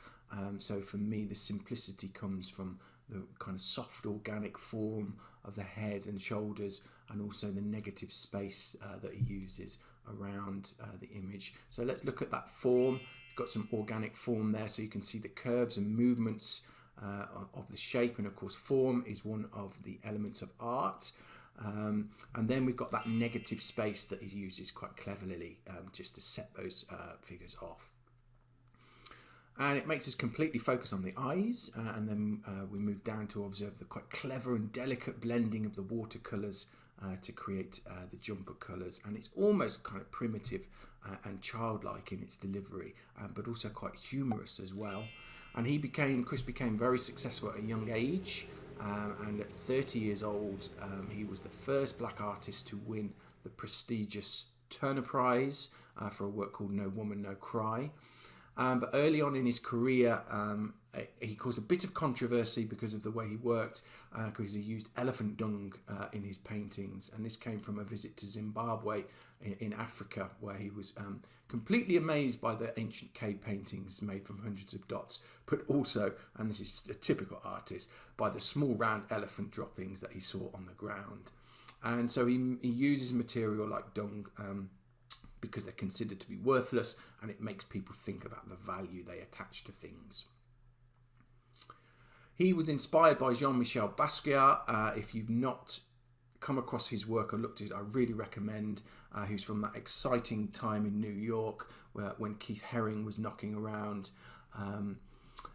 So for me, the simplicity comes from the kind of soft organic form of the head and shoulders, and also the negative space that he uses around the image. So let's look at that form. You've got some organic form there, so you can see the curves and movements of the shape, and of course form is one of the elements of art. And then we've got that negative space that he uses quite cleverly just to set those figures off. And it makes us completely focus on the eyes, and then we move down to observe the quite clever and delicate blending of the watercolours to create the jumper colours. And it's almost kind of primitive and childlike in its delivery, but also quite humorous as well. And Chris became very successful at a young age, and at 30 years old, he was the first black artist to win the prestigious Turner Prize for a work called No Woman, No Cry. But early on in his career, he caused a bit of controversy because of the way he worked, because he used elephant dung in his paintings. And this came from a visit to Zimbabwe in Africa, where he was completely amazed by the ancient cave paintings made from hundreds of dots, but also, and this is a typical artist, by the small round elephant droppings that he saw on the ground. And so he uses material like dung because they're considered to be worthless, and it makes people think about the value they attach to things. He was inspired by Jean-Michel Basquiat. If you've not come across his work or looked at it, I really recommend. He was from that exciting time in New York when Keith Haring was knocking around.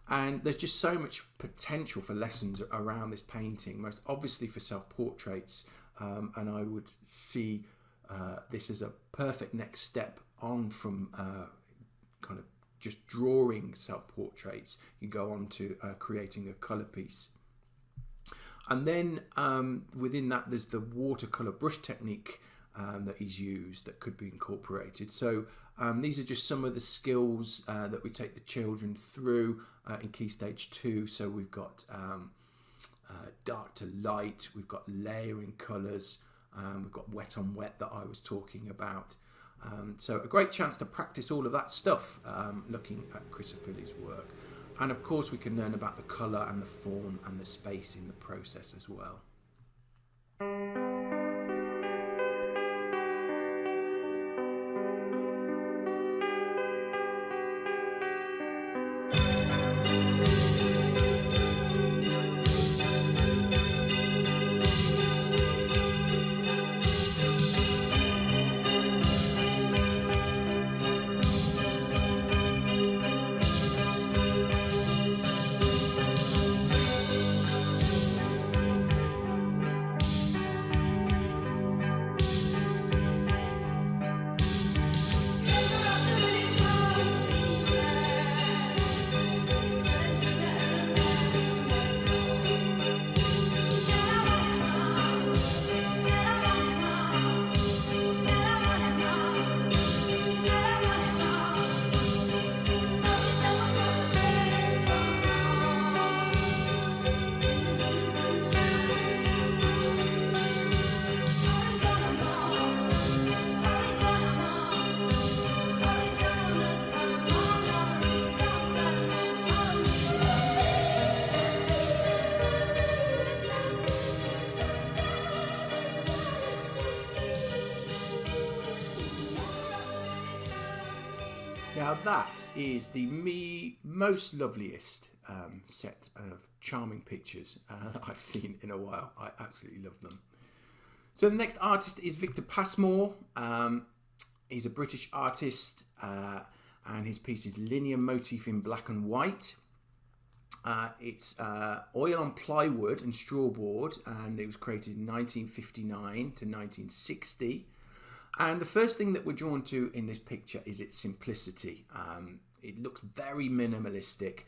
And there's just so much potential for lessons around this painting, most obviously for self-portraits, and I would see this is a perfect next step on from kind of just drawing self-portraits. You go on to creating a colour piece. And then within that, there's the watercolour brush technique that he's used that could be incorporated. So these are just some of the skills that we take the children through in Key Stage 2. So we've got dark to light, we've got layering colours, we've got wet on wet that I was talking about. So a great chance to practice all of that stuff looking at Chris Ofili's work. And of course we can learn about the colour and the form and the space in the process as well. Now that is the most loveliest set of charming pictures I've seen in a while. I absolutely love them. So the next artist is Victor Passmore. He's a British artist and his piece is Linear Motif in Black and White. It's oil on plywood and straw board, and it was created in 1959 to 1960. And the first thing that we're drawn to in this picture is its simplicity. It looks very minimalistic.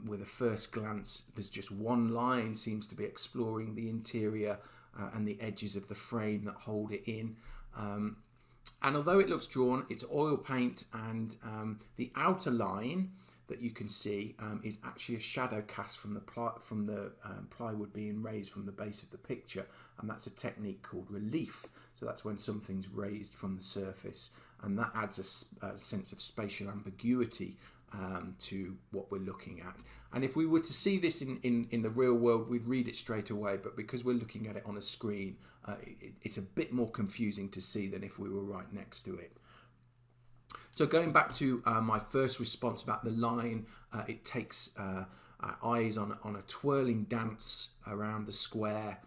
With a first glance, there's just one line seems to be exploring the interior and the edges of the frame that hold it in. And although it looks drawn, it's oil paint, and the outer line that you can see is actually a shadow cast from the plywood being raised from the base of the picture, and that's a technique called relief. So that's when something's raised from the surface, and that adds a sense of spatial ambiguity to what we're looking at. And if we were to see this in the real world, we'd read it straight away, but because we're looking at it on a screen, it's a bit more confusing to see than if we were right next to it. So going back to my first response about the line, it takes our eyes on a twirling dance around the square.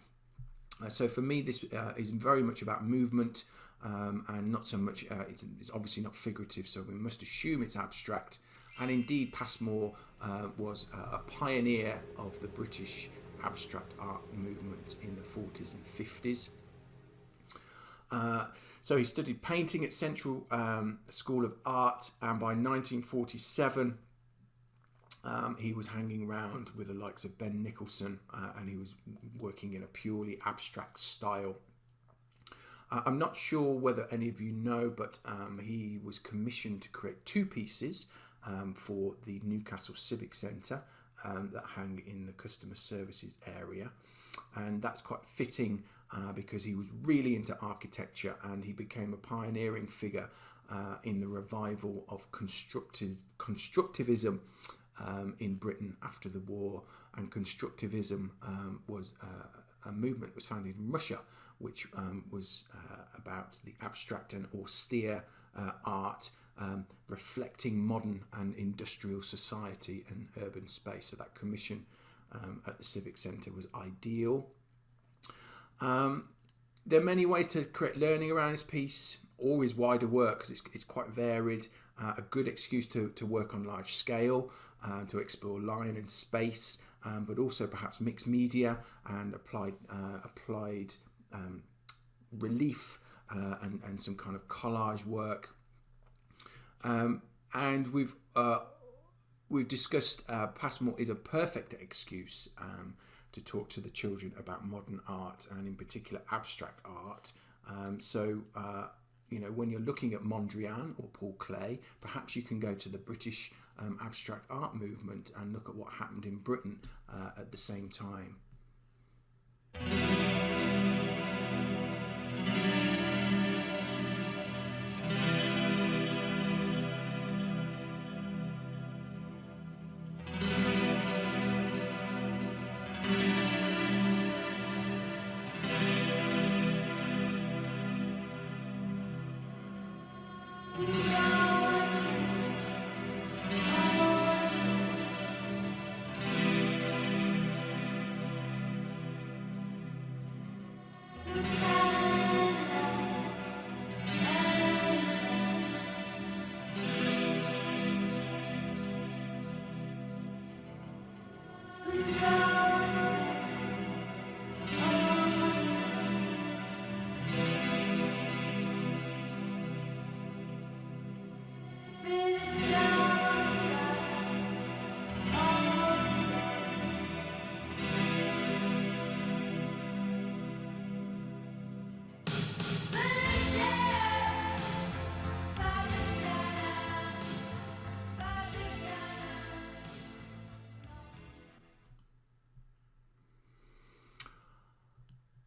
So for me, this is very much about movement, and not so much, it's obviously not figurative, so we must assume it's abstract. And indeed, Passmore was a pioneer of the British abstract art movement in the 40s and 50s. So he studied painting at Central School of Art, and by 1947 he was hanging around with the likes of Ben Nicholson, and he was working in a purely abstract style. I'm not sure whether any of you know, but he was commissioned to create two pieces for the Newcastle Civic Centre that hang in the customer services area, and that's quite fitting because he was really into architecture, and he became a pioneering figure in the revival of constructivism in Britain after the war. And constructivism was a movement that was founded in Russia, which was about the abstract and austere art reflecting modern and industrial society and urban space. So that commission at the Civic Centre was ideal. There are many ways to create learning around this piece, or his wider work, because it's quite varied. A good excuse to work on large scale, to explore line and space, but also perhaps mixed media and applied relief and some kind of collage work. And we've discussed Passmore is a perfect excuse to talk to the children about modern art, and in particular abstract art. You know, when you're looking at Mondrian or Paul Klee, perhaps you can go to the British abstract art movement and look at what happened in Britain at the same time.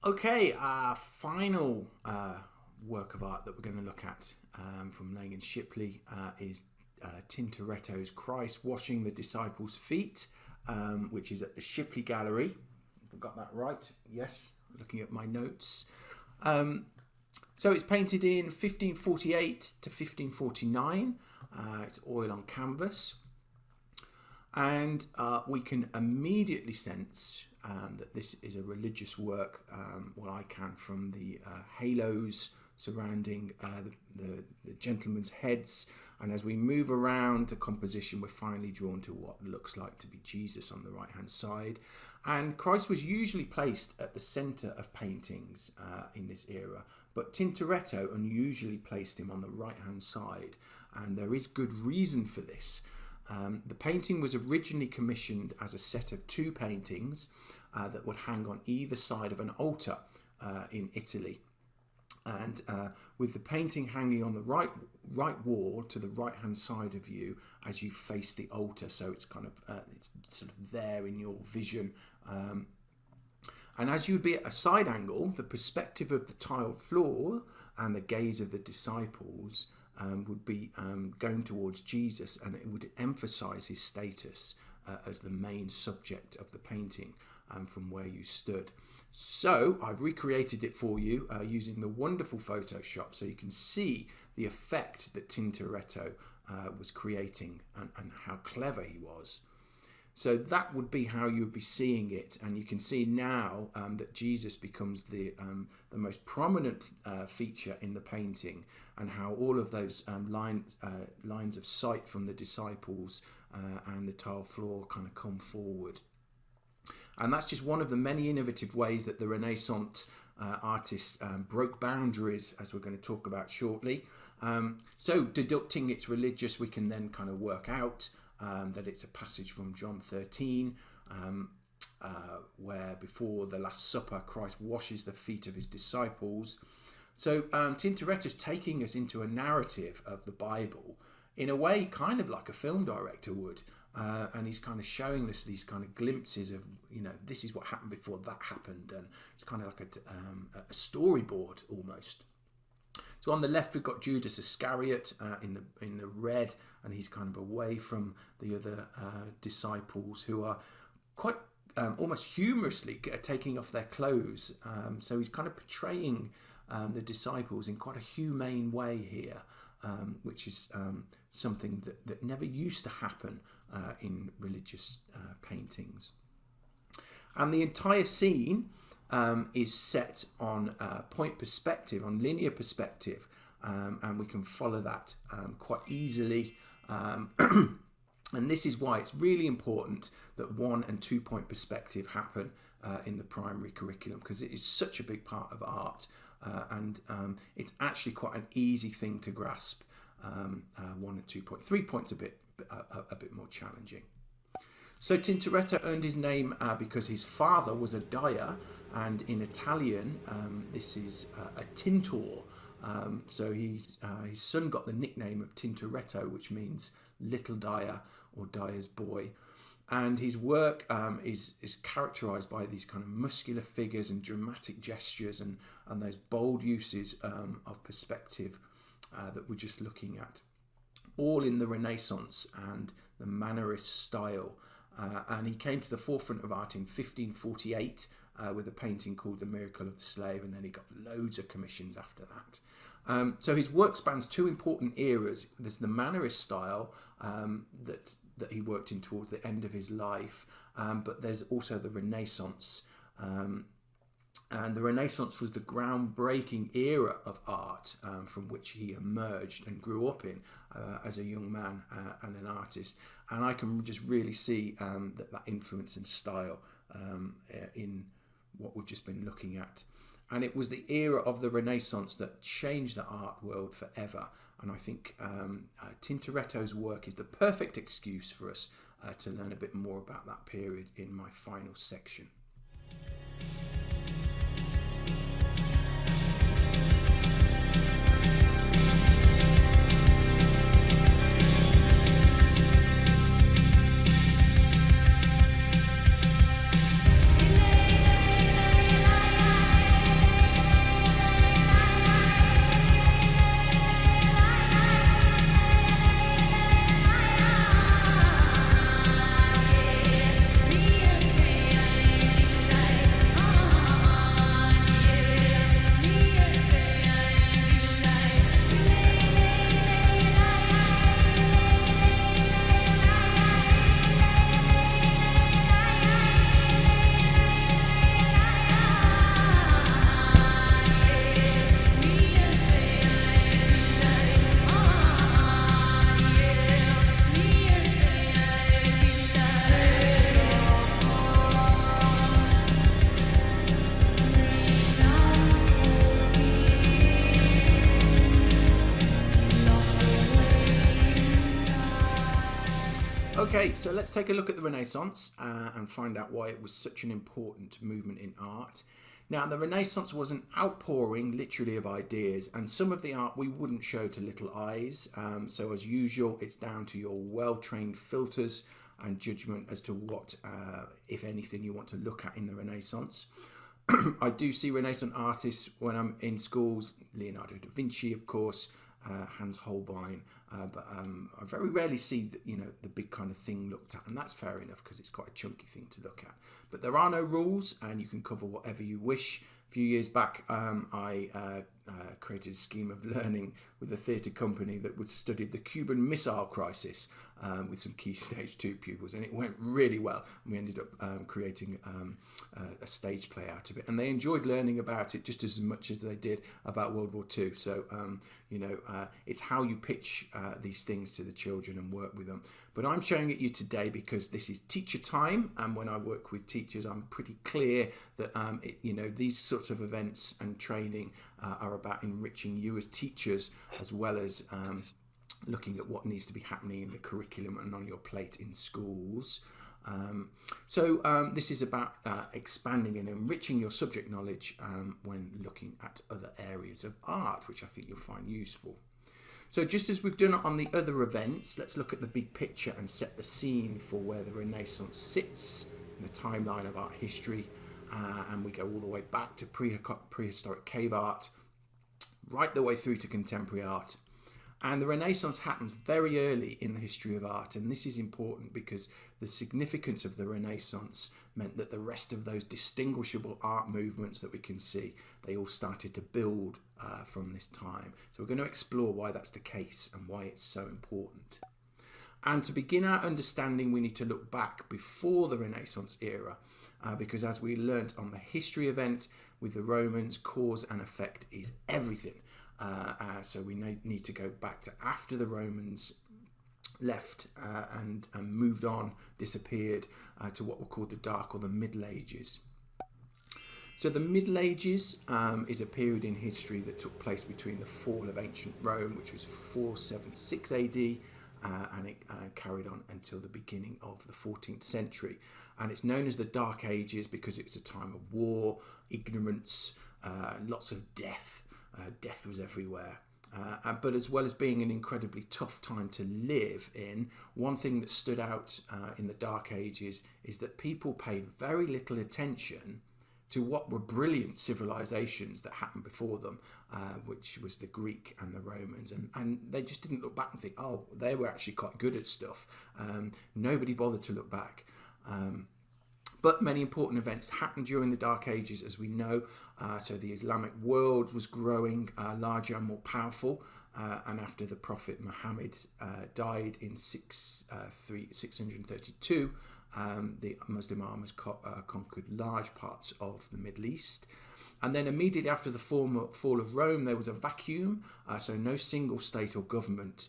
Okay, our final work of art that we're going to look at from Laing and Shipley is Tintoretto's Christ Washing the Disciples' Feet, which is at the Shipley Gallery. If I got that right, yes, looking at my notes. So it's painted in 1548 to 1549. It's oil on canvas. And we can immediately sense that this is a religious work, well, I can, from the halos surrounding the gentlemen's heads. And as we move around the composition, we're finally drawn to what looks like to be Jesus on the right-hand side. And Christ was usually placed at the centre of paintings in this era, but Tintoretto unusually placed him on the right-hand side. And there is good reason for this. The painting was originally commissioned as a set of two paintings that would hang on either side of an altar, in Italy. And with the painting hanging on the right wall to the right hand side of you as you face the altar, so it's kind of it's sort of there in your vision. And as you'd be at a side angle, the perspective of the tiled floor and the gaze of the disciples would be going towards Jesus, and it would emphasize his status as the main subject of the painting from where you stood. So I've recreated it for you using the wonderful Photoshop, so you can see the effect that Tintoretto was creating and how clever he was. So that would be how you would be seeing it, and you can see now that Jesus becomes the most prominent feature in the painting, and how all of those lines of sight from the disciples and the tile floor kind of come forward. And that's just one of the many innovative ways that the Renaissance artists broke boundaries, as we're going to talk about shortly. So deducting it's religious, we can then kind of work out that it's a passage from John 13, where before the Last Supper, Christ washes the feet of his disciples. So Tintoretto's taking us into a narrative of the Bible in a way kind of like a film director would. And he's kind of showing us these kind of glimpses of, this is what happened before that happened. And it's kind of like a storyboard almost. So on the left, we've got Judas Iscariot in the red, and he's kind of away from the other disciples who are quite almost humorously taking off their clothes. So he's kind of portraying the disciples in quite a humane way here, which is something that never used to happen in religious paintings. And the entire scene is set on point perspective, on linear perspective, and we can follow that quite easily. And this is why it's really important that 1 and 2 point perspective happen in the primary curriculum, because it is such a big part of art, and it's actually quite an easy thing to grasp. 1 and 2 point, 3 points a bit more challenging. So Tintoretto earned his name because his father was a dyer, and in Italian this is a tintor. So his son got the nickname of Tintoretto, which means little dyer or dyer's boy. And his work is characterized by these kind of muscular figures and dramatic gestures and those bold uses of perspective that we're just looking at, all in the Renaissance and the Mannerist style. And he came to the forefront of art in 1548 with a painting called The Miracle of the Slave, and then he got loads of commissions after that. So his work spans 2 important eras. There's the Mannerist style that he worked in towards the end of his life, but there's also the Renaissance. And the Renaissance was the groundbreaking era of art from which he emerged and grew up in as a young man and an artist. And I can just really see that influence and style in what we've just been looking at. And it was the era of the Renaissance that changed the art world forever. And I think Tintoretto's work is the perfect excuse for us to learn a bit more about that period in my final section. Okay, so let's take a look at the Renaissance and find out why it was such an important movement in art. Now, the Renaissance was an outpouring, literally, of ideas, and some of the art we wouldn't show to little eyes. So, as usual, it's down to your well-trained filters and judgment as to what, if anything, you want to look at in the Renaissance. I do see Renaissance artists when I'm in schools, Leonardo da Vinci, of course, Hans Holbein, but I very rarely see the big kind of thing looked at, and that's fair enough because it's quite a chunky thing to look at. But there are no rules, and you can cover whatever you wish. A few years back, I created a scheme of learning with a theatre company that would study the Cuban Missile Crisis with some key stage 2 pupils, and it went really well. And we ended up creating a stage play out of it, and they enjoyed learning about it just as much as they did about World War II. So it's how you pitch these things to the children and work with them. But I'm showing it you today because this is teacher time, and when I work with teachers, I'm pretty clear that these sorts of events and training are about enriching you as teachers, as well as looking at what needs to be happening in the curriculum and on your plate in schools. This is about expanding and enriching your subject knowledge when looking at other areas of art, which I think you'll find useful. So just as we've done on the other events, let's look at the big picture and set the scene for where the Renaissance sits in the timeline of art history. And we go all the way back to prehistoric cave art, right the way through to contemporary art. And the Renaissance happens very early in the history of art, and this is important because the significance of the Renaissance meant that the rest of those distinguishable art movements that we can see, they all started to build from this time. So we're going to explore why that's the case and why it's so important. And to begin our understanding, we need to look back before the Renaissance era, because as we learnt on the history event with the Romans, cause and effect is everything. So we need to go back to after the Romans left and moved on, disappeared, to what were called the Dark or the Middle Ages. So the Middle Ages is a period in history that took place between the fall of ancient Rome, which was 476 AD, and it carried on until the beginning of the 14th century. And it's known as the Dark Ages because it was a time of war, ignorance, lots of death. Death was everywhere. But as well as being an incredibly tough time to live in, one thing that stood out in the Dark Ages is that people paid very little attention to what were brilliant civilizations that happened before them, which was the Greek and the Romans. And they just didn't look back and think, oh, they were actually quite good at stuff. Nobody bothered to look back. But many important events happened during the Dark Ages, as we know. So the Islamic world was growing larger and more powerful. And after the Prophet Muhammad died in 632, the Muslim armies conquered large parts of the Middle East. And then immediately after the fall of Rome, there was a vacuum. So no single state or government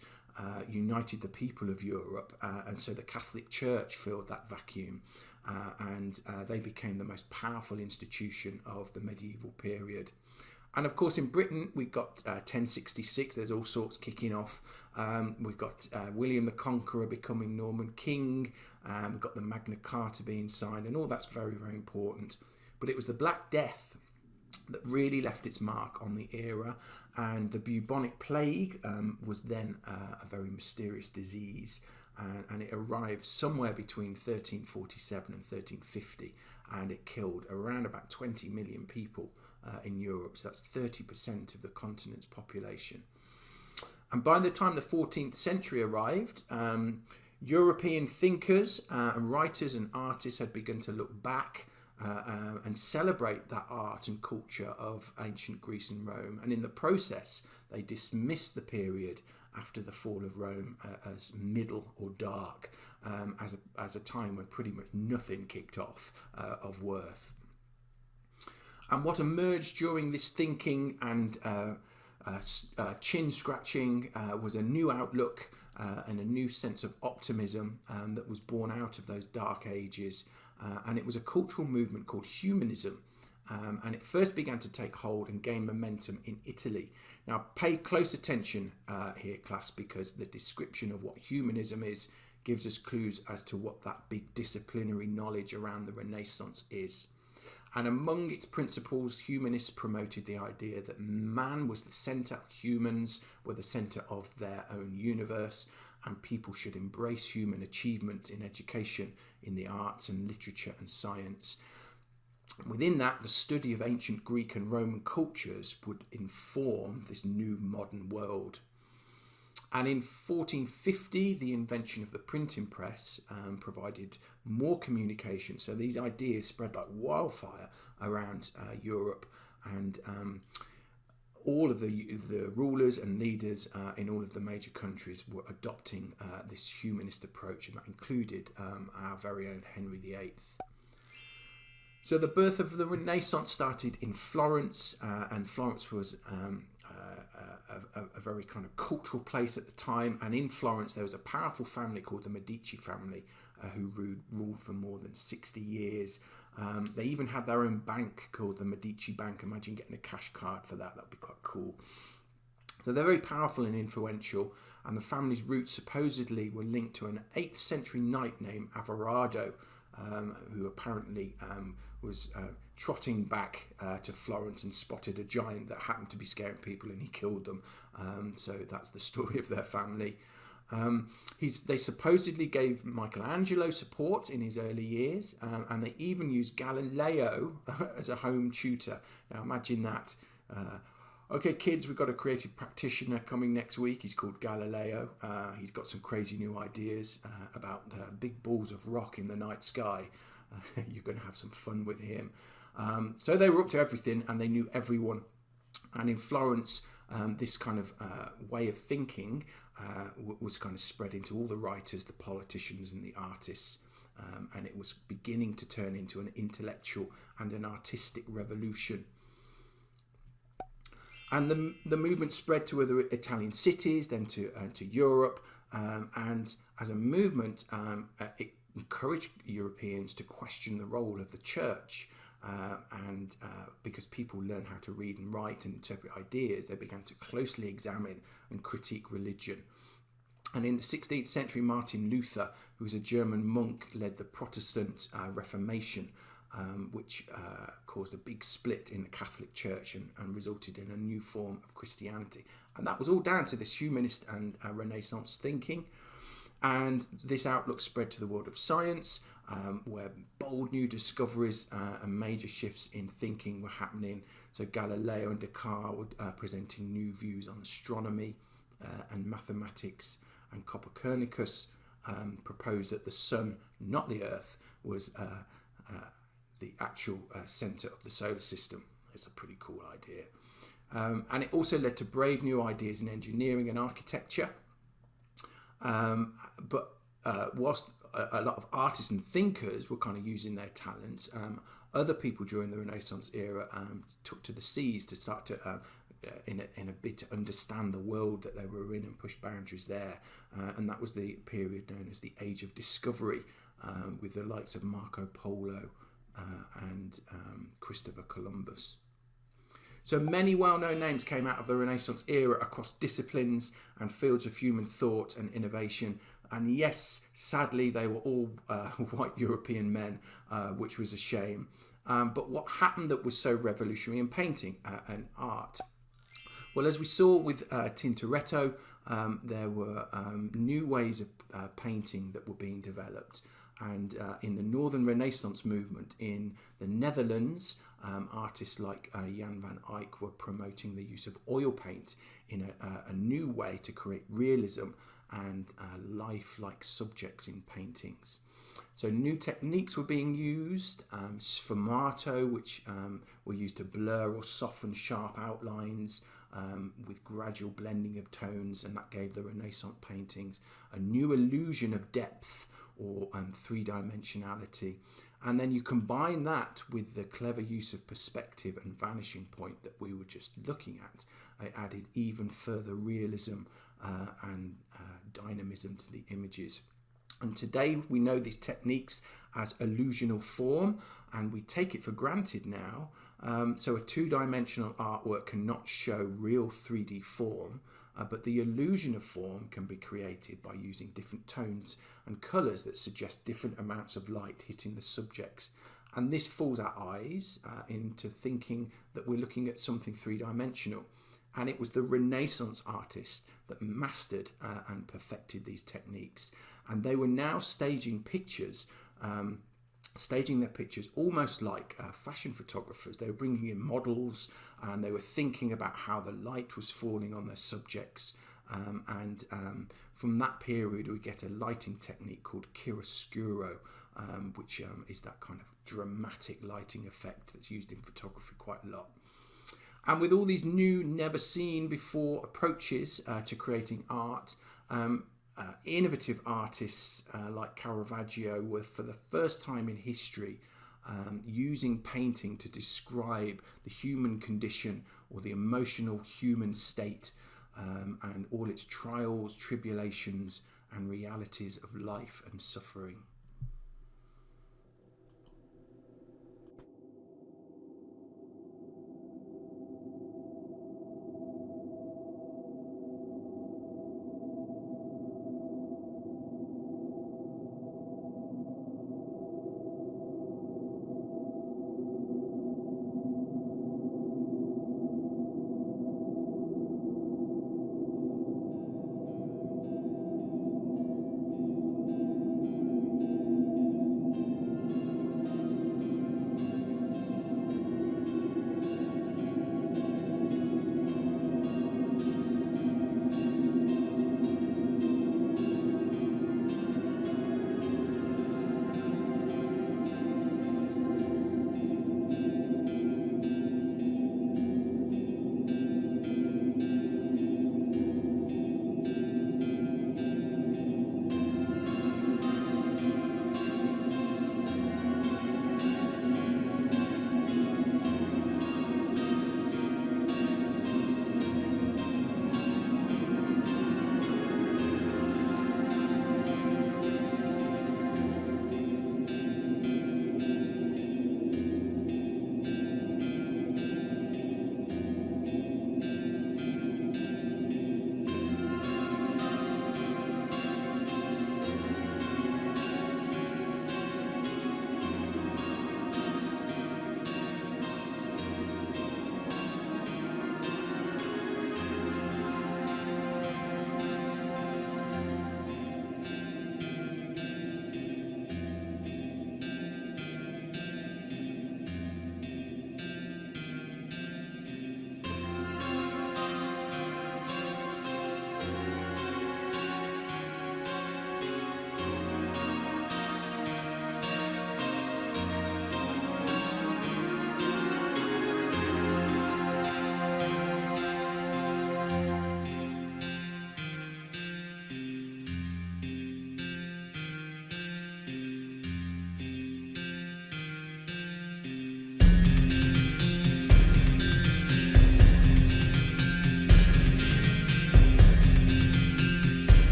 united the people of Europe. And so the Catholic Church filled that vacuum. And they became the most powerful institution of the medieval period. And of course, in Britain, we've got 1066. There's all sorts kicking off. We've got William the Conqueror becoming Norman king. We've got the Magna Carta being signed, and all that's very, very important. But it was the Black Death that really left its mark on the era. And the bubonic plague was then a very mysterious disease. And it arrived somewhere between 1347 and 1350, and it killed around about 20 million people in Europe. So that's 30% of the continent's population. And by the time the 14th century arrived, European thinkers and writers and artists had begun to look back and celebrate that art and culture of ancient Greece and Rome. And in the process, they dismissed the period after the fall of Rome as middle or dark, as a time when pretty much nothing kicked off of worth. And what emerged during this thinking and chin scratching was a new outlook and a new sense of optimism that was born out of those dark ages. And it was a cultural movement called humanism. And it first began to take hold and gain momentum in Italy. Now, pay close attention here, class, because the description of what humanism is gives us clues as to what that big disciplinary knowledge around the Renaissance is. And among its principles, humanists promoted the idea that man was the centre, humans were the centre of their own universe, and people should embrace human achievement in education, in the arts and literature and science. Within that, the study of ancient Greek and Roman cultures would inform this new modern world. And in 1450, the invention of the printing press provided more communication. So these ideas spread like wildfire around Europe, and all of the rulers and leaders in all of the major countries were adopting this humanist approach, and that included our very own Henry VIII. So the birth of the Renaissance started in Florence, and Florence was a very kind of cultural place at the time. And in Florence, there was a powerful family called the Medici family who ruled for more than 60 years. They even had their own bank called the Medici Bank. Imagine getting a cash card for that. That'd be quite cool. So they're very powerful and influential, and the family's roots supposedly were linked to an 8th century knight named Averardo, who apparently was trotting back to Florence and spotted a giant that happened to be scaring people, and he killed them. So that's the story of their family. They supposedly gave Michelangelo support in his early years, and they even used Galileo as a home tutor. Now imagine that. Okay, kids, we've got a creative practitioner coming next week. He's called Galileo. He's got some crazy new ideas about big balls of rock in the night sky. You're going to have some fun with him. So they were up to everything, and they knew everyone. And in Florence, this kind of way of thinking was kind of spread into all the writers, the politicians, and the artists. And it was beginning to turn into an intellectual and an artistic revolution. And the movement spread to other Italian cities, then to Europe, and as a movement, it encouraged Europeans to question the role of the church, and because people learned how to read and write and interpret ideas, they began to closely examine and critique religion. And in the 16th century, Martin Luther, who was a German monk, led the Protestant Reformation, which caused a big split in the Catholic Church and resulted in a new form of Christianity. And that was all down to this humanist and Renaissance thinking. And this outlook spread to the world of science, where bold new discoveries and major shifts in thinking were happening. So Galileo and Descartes were presenting new views on astronomy and mathematics, and Copernicus proposed that the sun, not the earth, was the actual centre of the solar system. It's a pretty cool idea. And it also led to brave new ideas in engineering and architecture. But whilst a lot of artists and thinkers were kind of using their talents, other people during the Renaissance era took to the seas to start to, in a bid to understand the world that they were in and push boundaries there. And that was the period known as the Age of Discovery, with the likes of Marco Polo and Christopher Columbus. So many well-known names came out of the Renaissance era across disciplines and fields of human thought and innovation. And yes, sadly, they were all white European men, which was a shame. But what happened that was so revolutionary in painting and art? Well, as we saw with Tintoretto, there were new ways of painting that were being developed. And in the Northern Renaissance movement in the Netherlands, artists like Jan van Eyck were promoting the use of oil paint in a new way to create realism and lifelike subjects in paintings. So new techniques were being used, sfumato, which were used to blur or soften sharp outlines with gradual blending of tones, and that gave the Renaissance paintings a new illusion of depth or three-dimensionality. And then you combine that with the clever use of perspective and vanishing point that we were just looking at. It added even further realism and dynamism to the images. And today we know these techniques as illusional form, and we take it for granted now. So a two-dimensional artwork cannot show real 3D form, but the illusion of form can be created by using different tones and colours that suggest different amounts of light hitting the subjects. And this fools our eyes into thinking that we're looking at something three-dimensional. And it was the Renaissance artists that mastered and perfected these techniques. And they were now staging their pictures almost like fashion photographers. They were bringing in models, and they were thinking about how the light was falling on their subjects. From that period, we get a lighting technique called chiaroscuro, which is that kind of dramatic lighting effect that's used in photography quite a lot. And with all these new, never seen before approaches to creating art, innovative artists like Caravaggio were, for the first time in history, using painting to describe the human condition or the emotional human state, and all its trials, tribulations, and realities of life and suffering.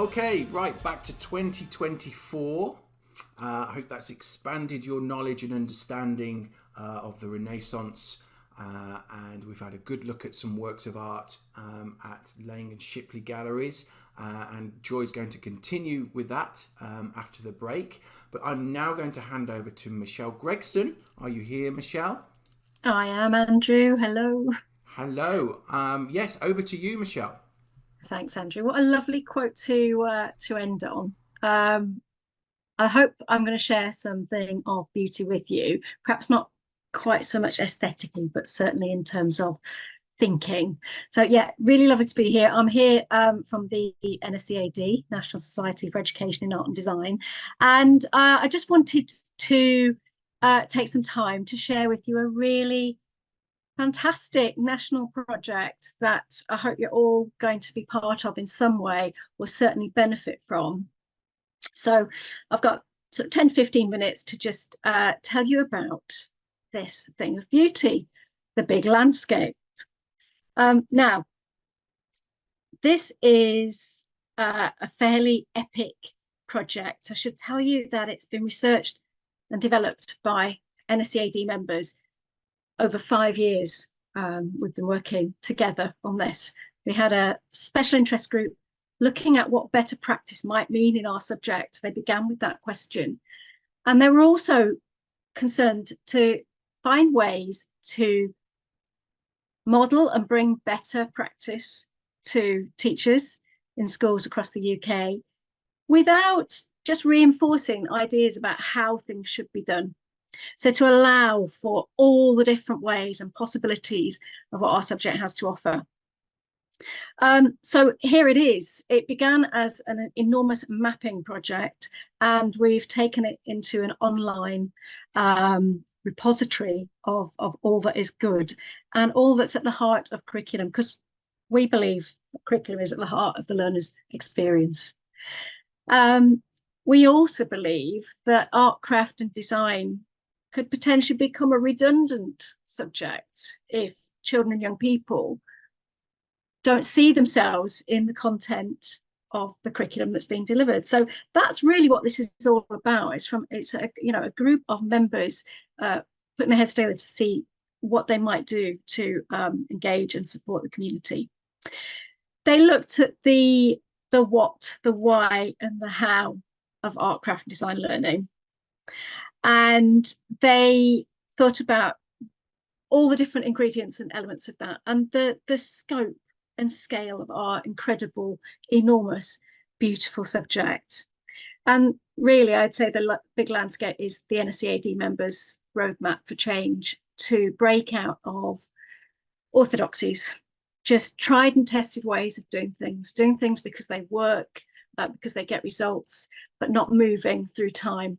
Okay, right, back to 2024. I hope that's expanded your knowledge and understanding of the Renaissance. And we've had a good look at some works of art at Laing and Shipley Galleries. And Joy's going to continue with that after the break. But I'm now going to hand over to Michelle Gregson. Are you here, Michelle? I am, Andrew. Hello. Hello. Yes, over to you, Michelle. Thanks, Andrew. What a lovely quote to end on. I hope I'm going to share something of beauty with you. Perhaps not quite so much aesthetically, but certainly in terms of thinking. So yeah, really lovely to be here. I'm here from the NSCAD, National Society for Education in Art and Design, and I just wanted to take some time to share with you a really fantastic national project that I hope you're all going to be part of in some way or certainly benefit from. So I've got sort of 10-15 minutes to just tell you about this thing of beauty, the big landscape. Now, this is a fairly epic project. I should tell you that it's been researched and developed by NSCAD members over 5 years. We've been working together on this. We had a special interest group looking at what better practice might mean in our subject. They began with that question. And they were also concerned to find ways to model and bring better practice to teachers in schools across the UK without just reinforcing ideas about how things should be done. So to allow for all the different ways and possibilities of what our subject has to offer. So here it is. It began as an enormous mapping project, and we've taken it into an online repository of all that is good and all that's at the heart of curriculum, because we believe that curriculum is at the heart of the learner's experience. We also believe that art, craft and design could potentially become a redundant subject if children and young people don't see themselves in the content of the curriculum that's being delivered. So that's really what this is all about. It's a group of members putting their heads together to see what they might do to engage and support the community. They looked at the what, the why and the how of art, craft and design learning. And they thought about all the different ingredients and elements of that, and the scope and scale of our incredible, enormous, beautiful subject. And really, I'd say the big landscape is the NSCAD members' roadmap for change to break out of orthodoxies, just tried and tested ways of doing things because they work, because they get results, but not moving through time.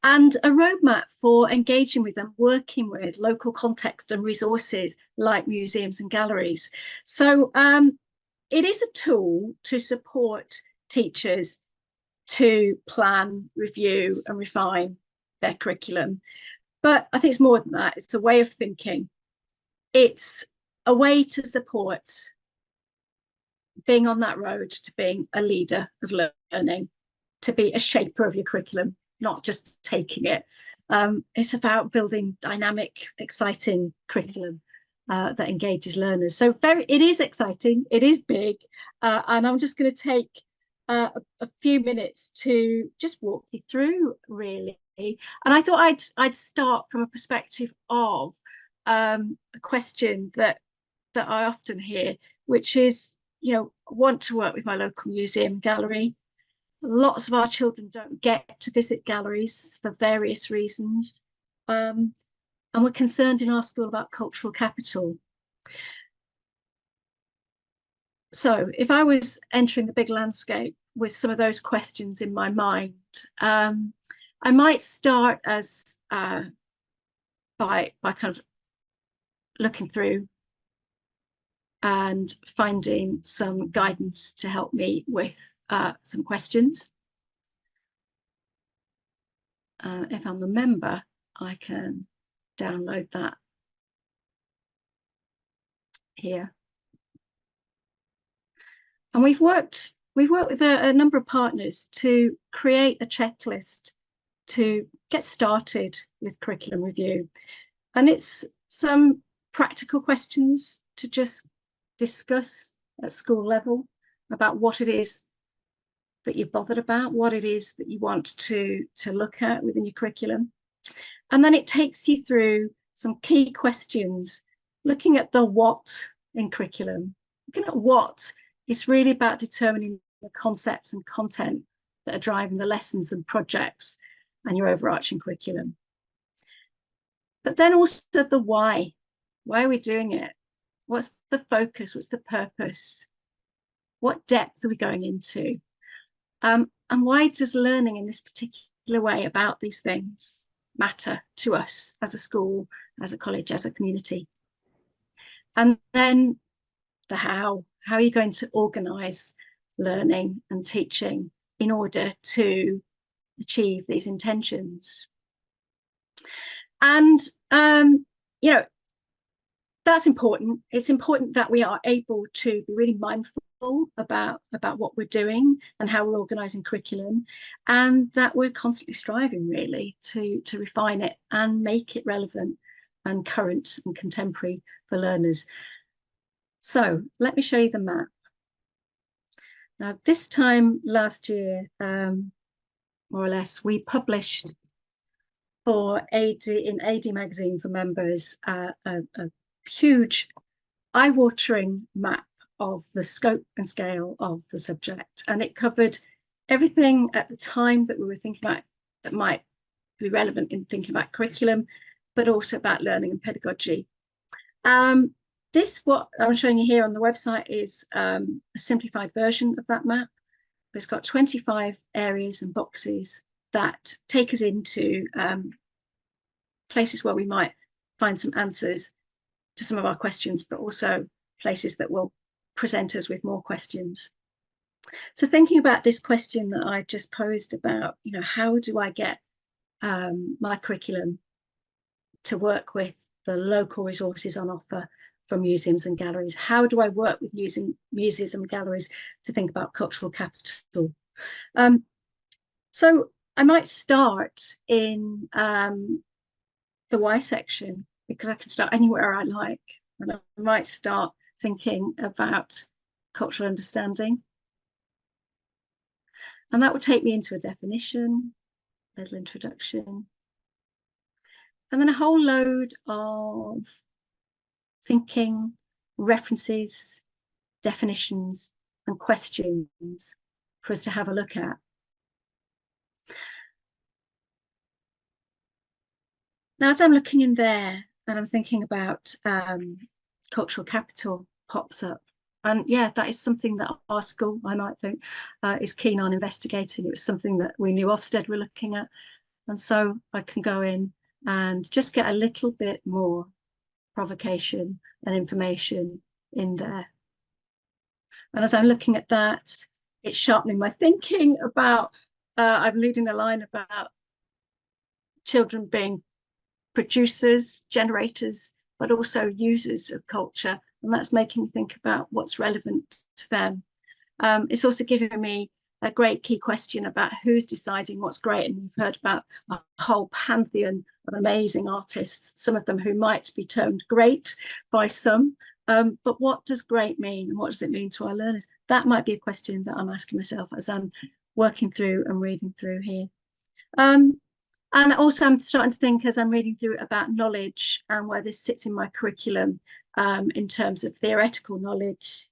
And a roadmap for engaging with and working with local context and resources like museums and galleries. So it is a tool to support teachers to plan, review and refine their curriculum. But I think it's more than that. It's a way of thinking. It's a way to support being on that road to being a leader of learning, to be a shaper of your curriculum, not just taking it. It's about building dynamic, exciting curriculum that engages learners. So it is exciting, it is big, and I'm just going to take a few minutes to just walk you through, really. And I thought I'd start from a perspective of a question that I often hear, which is, I want to work with my local museum gallery. Lots of our children don't get to visit galleries for various reasons. And we're concerned in our school about cultural capital. So if I was entering the big landscape with some of those questions in my mind, I might start as by kind of looking through and finding some guidance to help me with some questions. If I'm a member, I can download that here. And we've worked we've worked with a number of partners to create a checklist to get started with curriculum review. And it's some practical questions to just discuss at school level about what it is that you're bothered about, what it is that you want to look at within your curriculum. And then it takes you through some key questions, looking at the what in curriculum. Looking at what is really about determining the concepts and content that are driving the lessons and projects and your overarching curriculum. But then also the why. Why are we doing it? What's the focus? What's the purpose? What depth are we going into? And why does learning in this particular way about these things matter to us as a school, as a college, as a community? And then the how. How are you going to organise learning and teaching in order to achieve these intentions? And, you know, that's important. It's important that we are able to be really mindful about what we're doing and how we're organising curriculum, and that we're constantly striving really to refine it and make it relevant and current and contemporary for learners. So let me show you the map. Now, this time last year, more or less, we published for AD in AD magazine for members a huge eye-watering map of the scope and scale of the subject, and it covered everything at the time that we were thinking about that might be relevant in thinking about curriculum, but also about learning and pedagogy. This, what I'm showing you here on the website, is a simplified version of that map. It's got 25 areas and boxes that take us into places where we might find some answers to some of our questions, but also places that will present us with more questions. So thinking about this question that I just posed about, you know, how do I get my curriculum to work with the local resources on offer from museums and galleries? How do I work with using museums and galleries to think about cultural capital? So I might start in the why section, because I can start anywhere I like. And I might start thinking about cultural understanding. And that would take me into a definition, a little introduction, and then a whole load of thinking, references, definitions, and questions for us to have a look at. Now, as I'm looking in there and I'm thinking about cultural capital pops up. And yeah, that is something that our school, I might think, is keen on investigating. It was something that we knew Ofsted were looking at. And so I can go in and just get a little bit more provocation and information in there. And as I'm looking at that, it's sharpening my thinking about, I'm leading a line about children being producers, generators, but also users of culture. And that's making me think about what's relevant to them. It's also giving me a great key question about who's deciding what's great. And you've heard about a whole pantheon of amazing artists, some of them who might be termed great by some. But what does great mean, and what does it mean to our learners? That might be a question that I'm asking myself as I'm working through and reading through here. And also I'm starting to think, as I'm reading through, about knowledge and where this sits in my curriculum in terms of theoretical knowledge.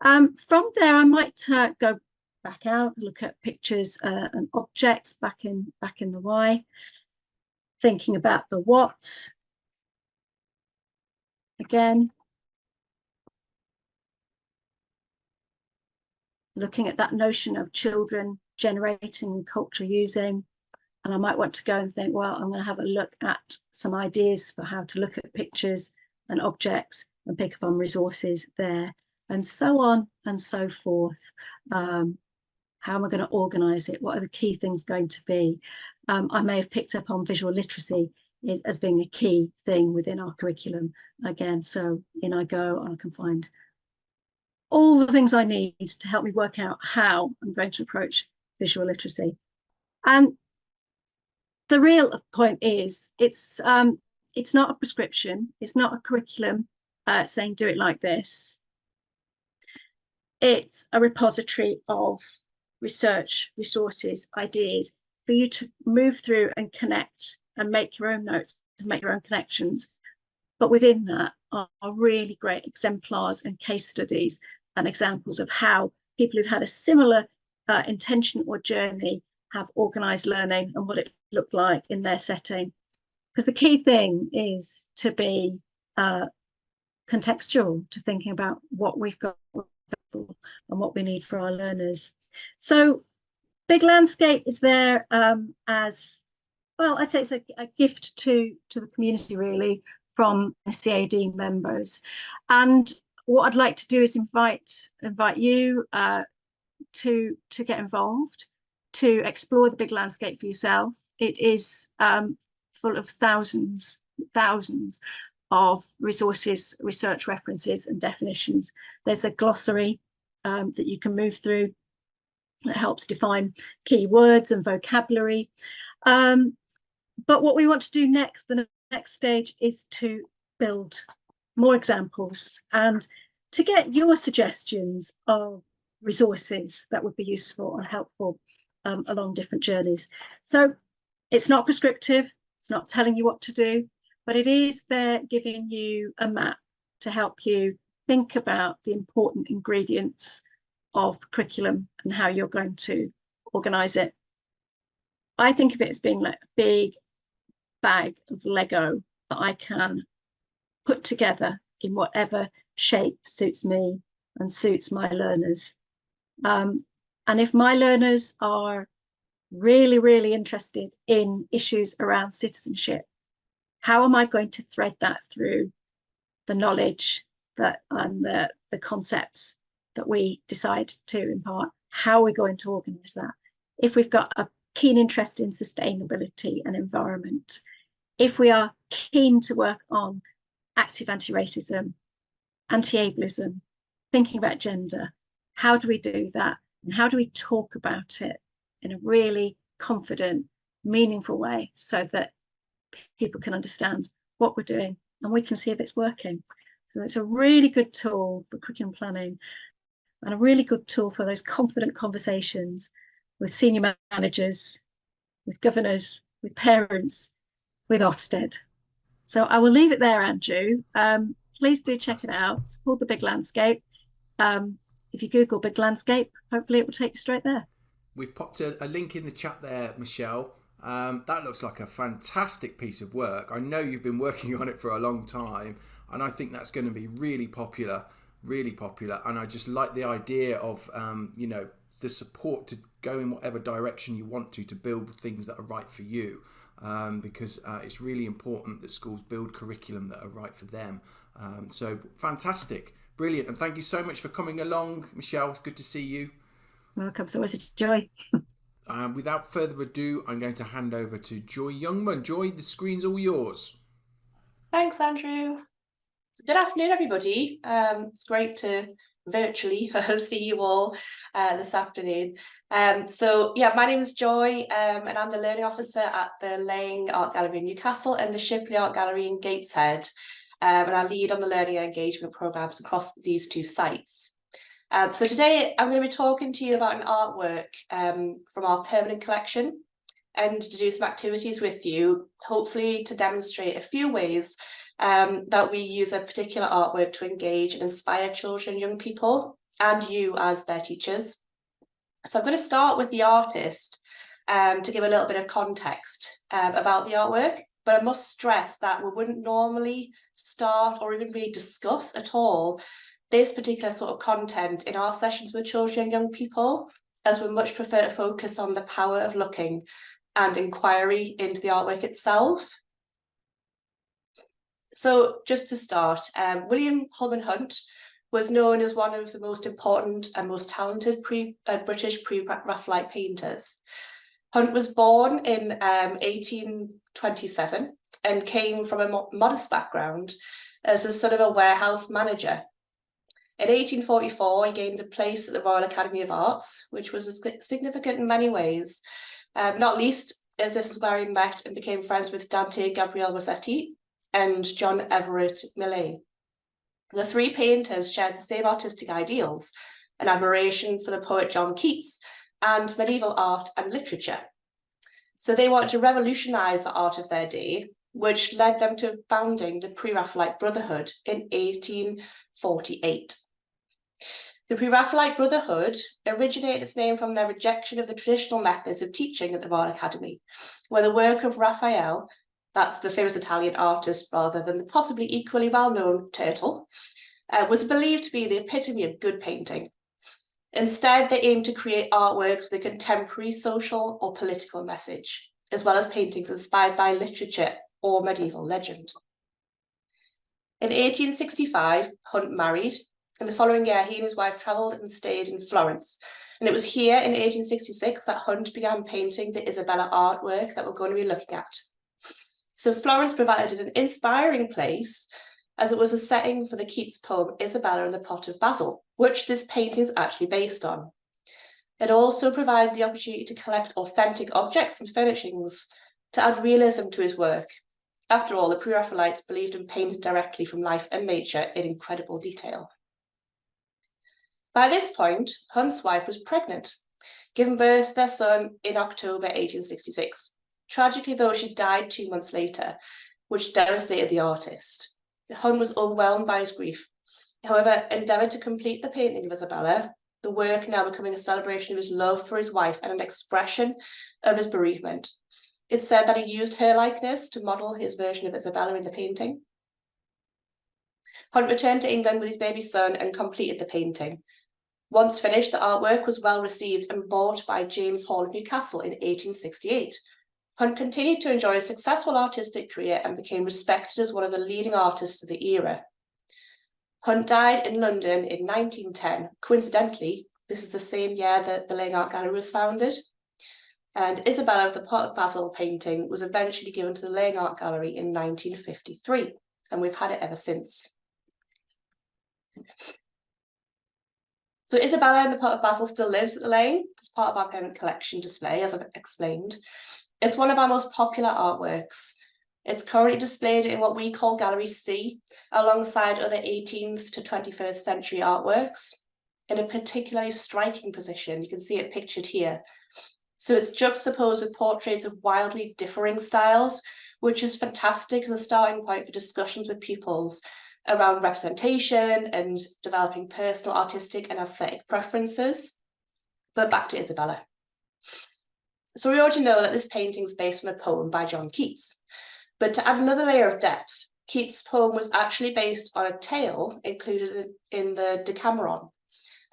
From there, I might go back out, look at pictures and objects back in the why, thinking about the what. Again, looking at that notion of children generating culture using. And I might want to go and think, well, I'm going to have a look at some ideas for how to look at pictures and objects and pick up on resources there, and so on and so forth. How am I going to organise it? What are the key things going to be? I may have picked up on visual literacy as being a key thing within our curriculum again. So in I go, and I can find all the things I need to help me work out how I'm going to approach visual literacy. And the real point is, it's not a prescription, it's not a curriculum saying do it like this. It's a repository of research, resources, ideas for you to move through and connect and make your own notes, to make your own connections. But within that are really great exemplars and case studies and examples of how people who've had a similar intention or journey have organised learning and what it looked like in their setting. Because the key thing is to be contextual, to thinking about what we've got and what we need for our learners. So Big Landscape is there as, well, I'd say it's a gift to the community, really, from CAD members. And what I'd like to do is invite you to get involved, to explore the Big Landscape for yourself. It is full of thousands of resources, research references and definitions. There's a glossary that you can move through that helps define key words and vocabulary. But what we want to do next, the next stage, is to build more examples and to get your suggestions of resources that would be useful and helpful along different journeys. So it's not prescriptive, it's not telling you what to do, but it is there giving you a map to help you think about the important ingredients of curriculum and how you're going to organise it. I think of it as being like a big bag of Lego that I can put together in whatever shape suits me and suits my learners. And if my learners are really, really interested in issues around citizenship, how am I going to thread that through the knowledge that and the concepts that we decide to impart? How are we going to organise that? If we've got a keen interest in sustainability and environment, if we are keen to work on active anti-racism, anti-ableism, thinking about gender, how do we do that? And how do we talk about it in a really confident, meaningful way so that people can understand what we're doing and we can see if it's working? So it's a really good tool for curriculum planning and a really good tool for those confident conversations with senior managers, with governors, with parents, with Ofsted. So I will leave it there, Andrew. Please do check it out. It's called The Big Landscape. If you Google Big Landscape, hopefully it will take you straight there. We've popped a link in the chat there, Michelle. That looks like a fantastic piece of work. I know you've been working on it for a long time, and I think that's going to be really popular. And I just like the idea of, you know, the support to go in whatever direction you want to build things that are right for you. Because it's really important that schools build curriculum that are right for them. So fantastic, brilliant. And thank you so much for coming along, Michelle. It's good to see you. Welcome, it's always a joy. Without further ado, I'm going to hand over to Joy Youngman. Joy, the screen's all yours. Thanks, Andrew. Good afternoon, everybody. It's great to virtually see you all this afternoon. So yeah, my name is Joy, and I'm the Learning Officer at the Laing Art Gallery in Newcastle and the Shipley Art Gallery in Gateshead, and I lead on the learning and engagement programmes across these two sites. So today I'm going to be talking to you about an artwork from our permanent collection, and to do some activities with you, hopefully to demonstrate a few ways that we use a particular artwork to engage and inspire children and young people, and you as their teachers. So I'm going to start with the artist to give a little bit of context about the artwork, but I must stress that we wouldn't normally start or even really discuss at all this particular sort of content in our sessions with children and young people, as we much prefer to focus on the power of looking and inquiry into the artwork itself. So just to start, William Holman Hunt was known as one of the most important and most talented British pre-Raphaelite painters. Hunt was born in 1827 and came from a modest background as the son of a warehouse manager. In 1844, he gained a place at the Royal Academy of Arts, which was significant in many ways, not least as this is where he met and became friends with Dante Gabriel Rossetti and John Everett Millais. The three painters shared the same artistic ideals, an admiration for the poet John Keats and medieval art and literature. So they wanted to revolutionise the art of their day, which led them to founding the Pre-Raphaelite Brotherhood in 1848. The Pre-Raphaelite Brotherhood originated its name from their rejection of the traditional methods of teaching at the Royal Academy, where the work of Raphael, that's the famous Italian artist rather than the possibly equally well-known Turtle, was believed to be the epitome of good painting. Instead, they aimed to create artworks with a contemporary social or political message, as well as paintings inspired by literature or medieval legend. In 1865, Hunt married, and the following year he and his wife travelled and stayed in Florence. And it was here in 1866 that Hunt began painting the Isabella artwork that we're going to be looking at. So Florence provided an inspiring place as it was a setting for the Keats poem Isabella and the Pot of Basil, which this painting is actually based on. It also provided the opportunity to collect authentic objects and furnishings to add realism to his work. After all, the Pre-Raphaelites believed in painting directly from life and nature in incredible detail. By this point, Hunt's wife was pregnant, giving birth to their son in October 1866. Tragically, though, she died 2 months later, which devastated the artist. Hunt was overwhelmed by his grief. However, endeavoured to complete the painting of Isabella, the work now becoming a celebration of his love for his wife and an expression of his bereavement. It's said that he used her likeness to model his version of Isabella in the painting. Hunt returned to England with his baby son and completed the painting. Once finished, the artwork was well received and bought by James Hall of Newcastle in 1868. Hunt continued to enjoy a successful artistic career and became respected as one of the leading artists of the era. Hunt died in London in 1910. Coincidentally, this is the same year that the Lang Art Gallery was founded. And Isabella of the Pot of Basil painting was eventually given to the Lang Art Gallery in 1953, and we've had it ever since. So Isabella and the Pot of Basil still lives at the Lang as part of our permanent collection display, as I've explained. It's one of our most popular artworks. It's currently displayed in what we call Gallery C, alongside other 18th to 21st century artworks, in a particularly striking position. You can see it pictured here. So it's juxtaposed with portraits of wildly differing styles, which is fantastic as a starting point for discussions with pupils around representation and developing personal artistic and aesthetic preferences. But back to Isabella. So we already know that this painting is based on a poem by John Keats. But to add another layer of depth, Keats' poem was actually based on a tale included in the Decameron,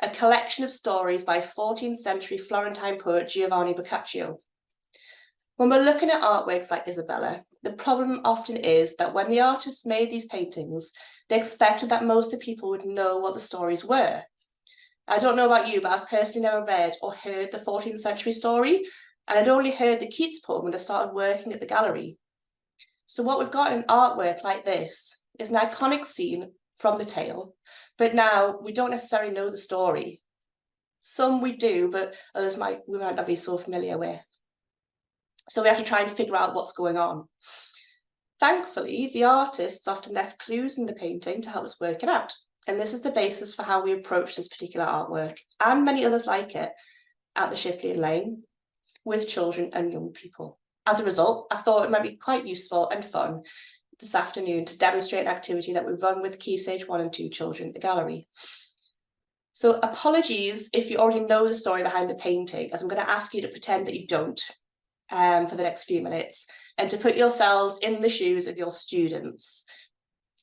a collection of stories by 14th century Florentine poet Giovanni Boccaccio. When we're looking at artworks like Isabella, the problem often is that when the artists made these paintings, they expected that most of the people would know what the stories were. I don't know about you, but I've personally never read or heard the 14th century story, and I'd only heard the Keats poem when I started working at the gallery. So what we've got in artwork like this is an iconic scene from the tale, but now we don't necessarily know the story. Some we do, but others we might not be so familiar with. So we have to try and figure out what's going on. Thankfully, the artists often left clues in the painting to help us work it out. And this is the basis for how we approach this particular artwork and many others like it at the Shipley and Lang with children and young people. As a result, I thought it might be quite useful and fun this afternoon to demonstrate an activity that we run with Key Stage 1 and 2 children at the gallery. So apologies if you already know the story behind the painting, as I'm going to ask you to pretend that you don't for the next few minutes and to put yourselves in the shoes of your students.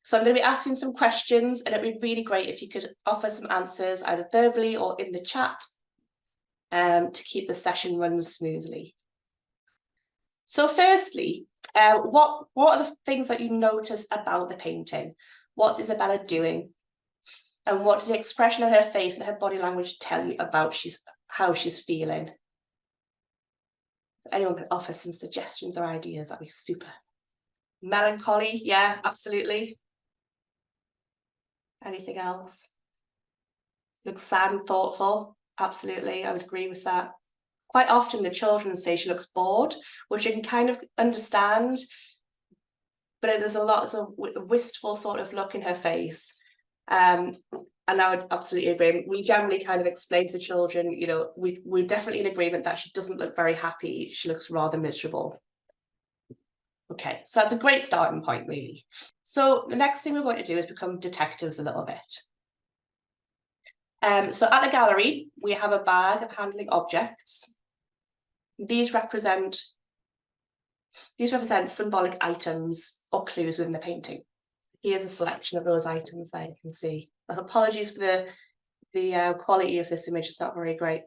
So I'm going to be asking some questions, and it'd be really great if you could offer some answers either verbally or in the chat to keep the session running smoothly. So firstly, what are the things that you notice about the painting? What's Isabella doing? And what does the expression of her face and her body language tell you about how she's feeling? If anyone can offer some suggestions or ideas, that'd be super. Melancholy, yeah, absolutely. Anything else? looks sad and thoughtful. Absolutely, I would agree with that. Quite often the children say she looks bored, which I can kind of understand, but there's a lot of wistful sort of look in her face. And I would absolutely agree. We generally kind of explain to children, you know, we're definitely in agreement that she doesn't look very happy. She looks rather miserable. Okay, so that's a great starting point, really. So the next thing we're going to do is become detectives a little bit. So at the gallery, we have a bag of handling objects. These represent symbolic items or clues within the painting. Here's a selection of those items that you can see. Apologies for the quality of this image, it's not very great.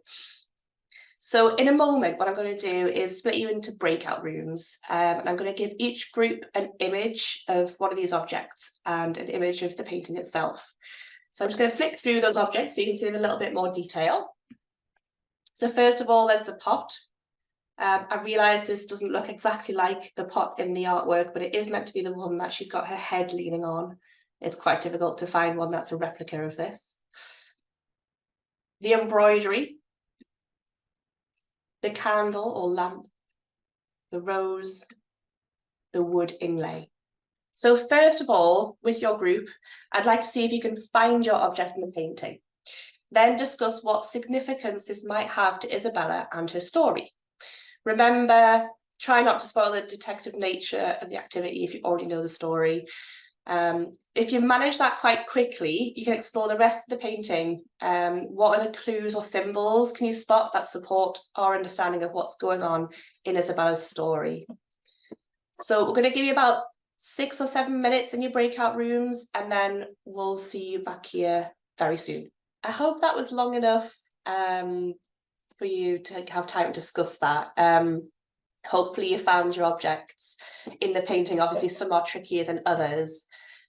So in a moment, what I'm going to do is split you into breakout rooms, and I'm going to give each group an image of one of these objects and an image of the painting itself. So I'm just going to flick through those objects so you can see them in a little bit more detail. So first of all, there's the pot. I realise this doesn't look exactly like the pot in the artwork, but it is meant to be the one that she's got her head leaning on. It's quite difficult to find one that's a replica of this. The embroidery, the candle or lamp, the rose, the wood inlay. So first of all, with your group, I'd like to see if you can find your object in the painting. Then discuss what significance this might have to Isabella and her story. Remember, try not to spoil the detective nature of the activity if you already know the story. If you manage that quite quickly, you can explore the rest of the painting. What are the clues or symbols can you spot that support our understanding of what's going on in Isabella's story? So we're going to give you about 6 or 7 minutes in your breakout rooms, and then we'll see you back here very soon. I hope that was long enough for you to have time to discuss that. Hopefully you found your objects in the painting. Obviously some are trickier than others.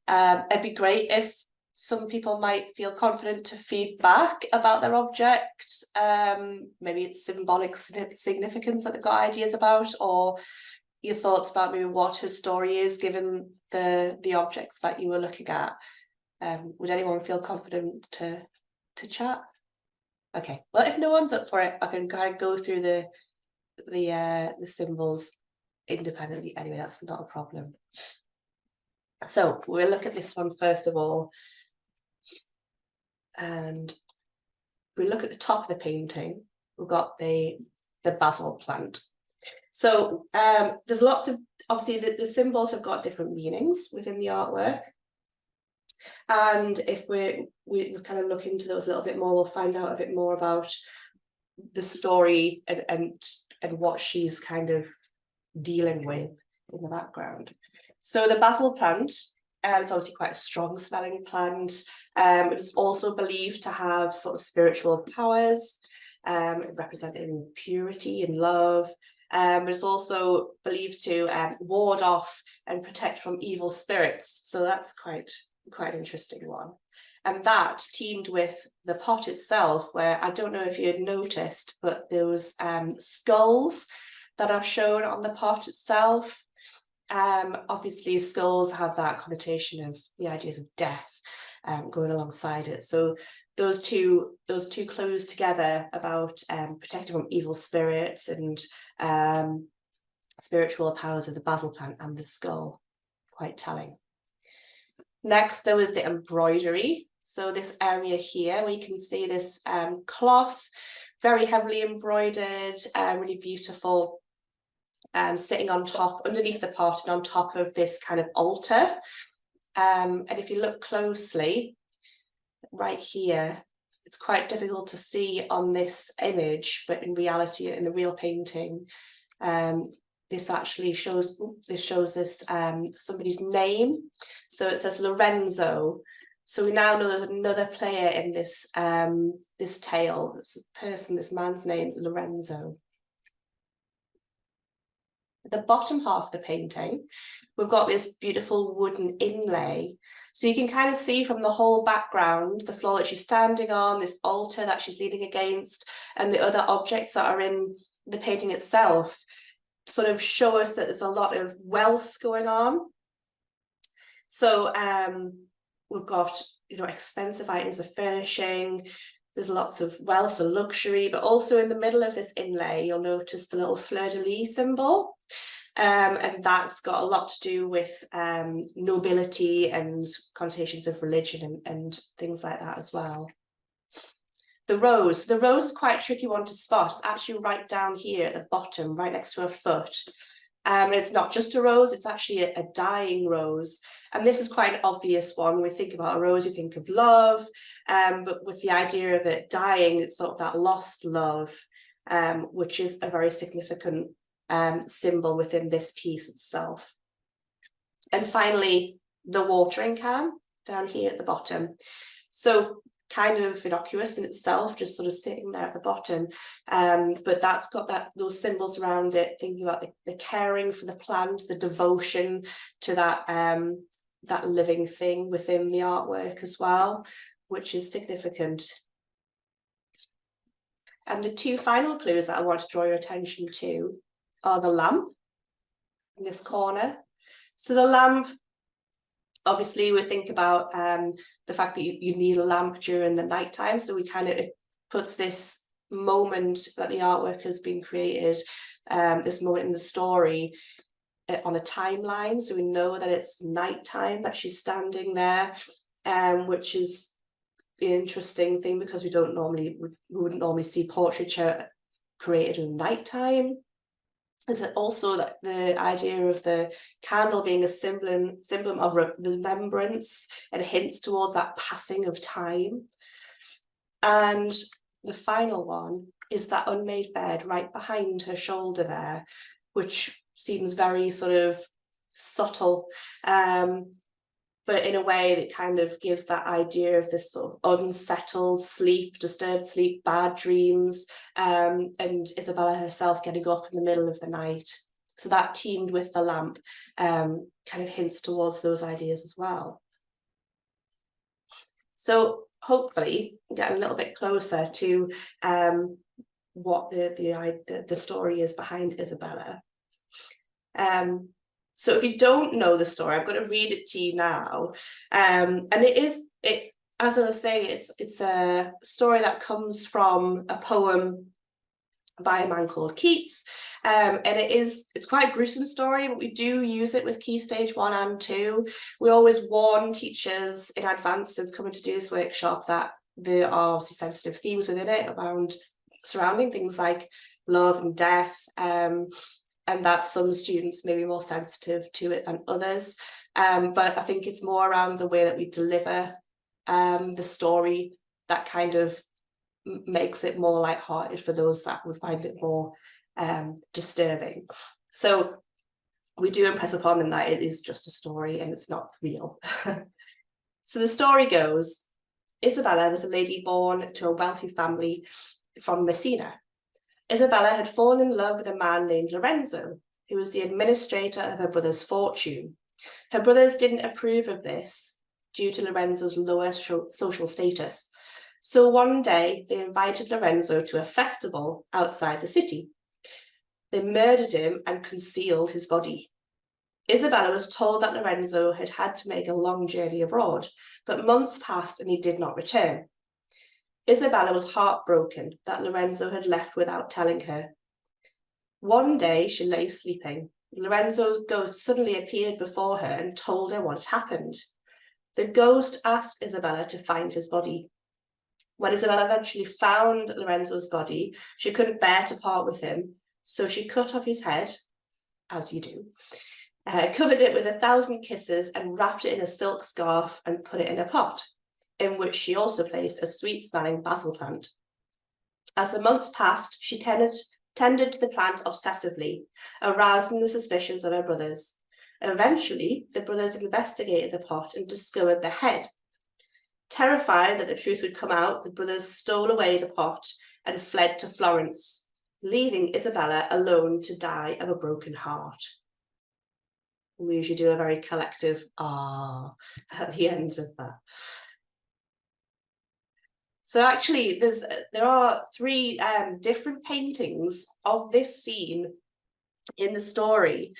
It'd be great if some people might feel confident to feed back about their objects. Maybe it's symbolic significance that they've got ideas about, or your thoughts about maybe what her story is given the objects that you were looking at. Would anyone feel confident to chat? Okay, well, if no one's up for it, I can kind of go through the symbols independently. Anyway, that's not a problem. So we'll look at this one first of all. And if we look at the top of the painting, we've got the basil plant. So there's lots of, obviously the symbols have got different meanings within the artwork. And if we kind of look into those a little bit more, we'll find out a bit more about the story and what she's kind of dealing with in the background. So the basil plant is obviously quite a strong smelling plant. It is also believed to have sort of spiritual powers, representing purity and love. But it's also believed to ward off and protect from evil spirits. So that's quite an interesting one. And that teamed with the pot itself, where I don't know if you had noticed, but those skulls that are shown on the pot itself. Obviously skulls have that connotation of the ideas of death going alongside it. So those two clues together about protecting from evil spirits and spiritual powers of the basil plant and the skull, quite telling. Next, there was the embroidery. So this area here, we can see this cloth, very heavily embroidered, really beautiful, sitting on top, underneath the pot and on top of this kind of altar. And if you look closely, right here, it's quite difficult to see on this image, but in reality, in the real painting, this actually shows us somebody's name. So it says Lorenzo. So we now know there's another player in this this tale. This person, this man's name, Lorenzo. At the bottom half of the painting, we've got this beautiful wooden inlay. So you can kind of see from the whole background, the floor that she's standing on, this altar that she's leaning against, and the other objects that are in the painting itself, sort of show us that there's a lot of wealth going on. So we've got, you know, expensive items of furnishing, There's lots of wealth and luxury, but also in the middle of this inlay, you'll notice the little fleur-de-lis symbol. And that's got a lot to do with nobility and connotations of religion and things like that as well. The rose is quite a tricky one to spot. It's actually right down here at the bottom, right next to her foot. It's not just a rose, it's actually a dying rose. And this is quite an obvious one. When we think about a rose, we think of love, but with the idea of it dying, it's sort of that lost love, which is a very significant symbol within this piece itself. And finally, the watering can down here at the bottom. So kind of innocuous in itself, just sort of sitting there at the bottom, but that's got those symbols around it, thinking about the caring for the plant, the devotion to that living thing within the artwork as well, which is significant. And the two final clues that I want to draw your attention to are the lamp in this corner. So the lamp, obviously we think about the fact that you need a lamp during the nighttime. So it puts this moment that the artwork has been created, this moment in the story, on a timeline. So we know that it's nighttime that she's standing there, which is an interesting thing because we wouldn't normally see portraiture created in nighttime. Is it also that the idea of the candle being a symbol of remembrance and hints towards that passing of time. And the final one is that unmade bed right behind her shoulder there, which seems very sort of subtle, but in a way that kind of gives that idea of this sort of unsettled sleep, disturbed sleep, bad dreams, and Isabella herself getting up in the middle of the night. So that teamed with the lamp kind of hints towards those ideas as well. So hopefully getting a little bit closer to what the story is behind Isabella. So if you don't know the story, I'm going to read it to you now. And as I was saying, it's a story that comes from a poem by a man called Keats. And it's quite a gruesome story, but we do use it with Key Stage 1 and 2. We always warn teachers in advance of coming to do this workshop that there are obviously sensitive themes within it surrounding things like love and death, and that some students may be more sensitive to it than others. But I think it's more around the way that we deliver the story that kind of makes it more lighthearted for those that would find it more disturbing. So we do impress upon them that it is just a story and it's not real. So the story goes, Isabella was a lady born to a wealthy family from Messina. Isabella had fallen in love with a man named Lorenzo, who was the administrator of her brother's fortune. Her brothers didn't approve of this due to Lorenzo's lower social status. So one day they invited Lorenzo to a festival outside the city. They murdered him and concealed his body. Isabella was told that Lorenzo had had to make a long journey abroad, but months passed and he did not return. Isabella was heartbroken that Lorenzo had left without telling her. One day she lay sleeping. Lorenzo's ghost suddenly appeared before her and told her what had happened. The ghost asked Isabella to find his body. When Isabella eventually found Lorenzo's body, she couldn't bear to part with him, so she cut off his head, as you do, covered it with 1,000 kisses and wrapped it in a silk scarf and put it in a pot, in which she also placed a sweet-smelling basil plant. As the months passed, she tended to the plant obsessively, arousing the suspicions of her brothers. Eventually, the brothers investigated the pot and discovered the head. Terrified that the truth would come out, the brothers stole away the pot and fled to Florence, leaving Isabella alone to die of a broken heart. We usually do a very collective "ah" at the end of that. So actually, there are 3 different paintings of this scene in the story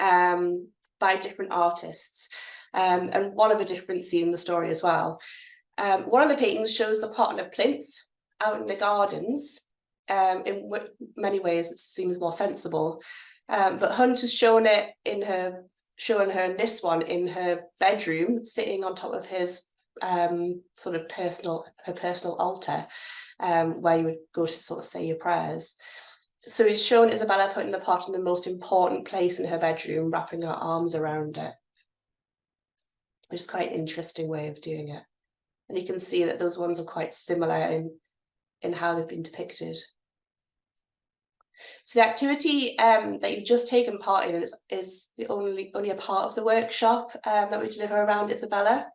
by different artists, and one of a different scene in the story as well. One of the paintings shows the pot on a plinth out in the gardens. In many ways, it seems more sensible. But Hunt has shown her in this one in her bedroom, sitting on top of his sort of personal altar, where you would go to sort of say your prayers. So he's shown Isabella putting the pot in the most important place in her bedroom, wrapping her arms around it, which is quite an interesting way of doing it. And you can see that those ones are quite similar in how they've been depicted. So the activity that you've just taken part in is only a part of the workshop that we deliver around Isabella.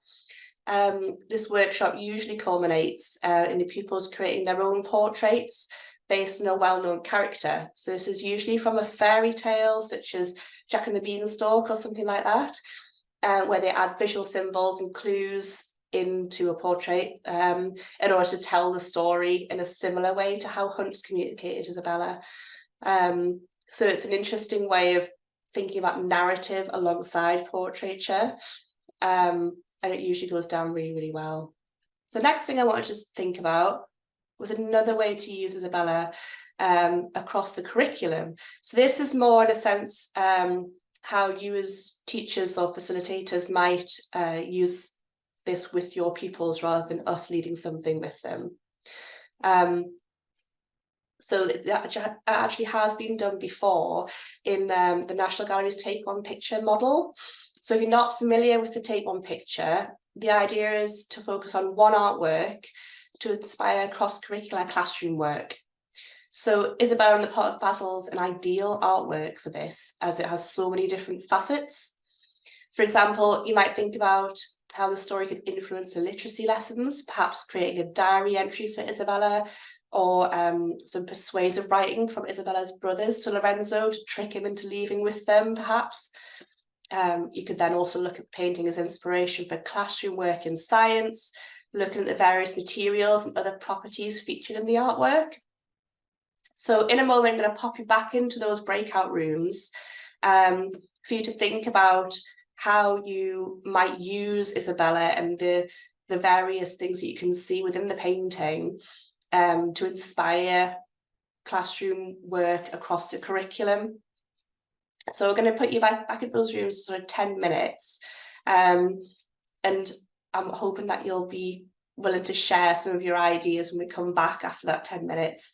This workshop usually culminates in the pupils creating their own portraits based on a well-known character. So this is usually from a fairy tale, such as Jack and the Beanstalk or something like that, where they add visual symbols and clues into a portrait in order to tell the story in a similar way to how Hunt's communicated Isabella. So it's an interesting way of thinking about narrative alongside portraiture, and it usually goes down really, really well. So next thing I wanted to think about was another way to use Isabella across the curriculum. So this is more in a sense how you as teachers or facilitators might use this with your pupils rather than us leading something with them. So that actually has been done before in the National Gallery's Take One Picture model. So if you're not familiar with the Take One Picture, the idea is to focus on one artwork to inspire cross-curricular classroom work. So Isabella and the Pot of Basil's an ideal artwork for this, as it has so many different facets. For example, you might think about how the story could influence the literacy lessons, perhaps creating a diary entry for Isabella, or some persuasive writing from Isabella's brothers to Lorenzo to trick him into leaving with them, perhaps. You could then also look at the painting as inspiration for classroom work in science, looking at the various materials and other properties featured in the artwork. So in a moment, I'm going to pop you back into those breakout rooms for you to think about how you might use Isabella and the various things that you can see within the painting to inspire classroom work across the curriculum. So we're going to put you back in those rooms for sort of 10 minutes. And I'm hoping that you'll be willing to share some of your ideas when we come back after that 10 minutes.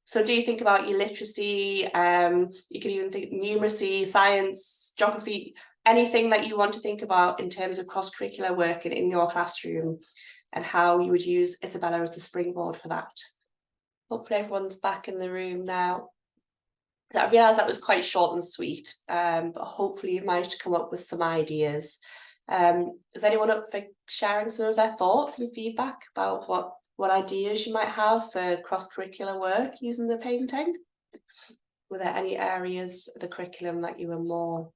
So do you think about your literacy? You can even think numeracy, science, geography, anything that you want to think about in terms of cross-curricular work in your classroom, and how you would use Isabella as a springboard for that. Hopefully everyone's back in the room now. I realised that was quite short and sweet, but hopefully you managed to come up with some ideas. Is anyone up for sharing some of their thoughts and feedback about what ideas you might have for cross-curricular work using the painting? Were there any areas of the curriculum that you were more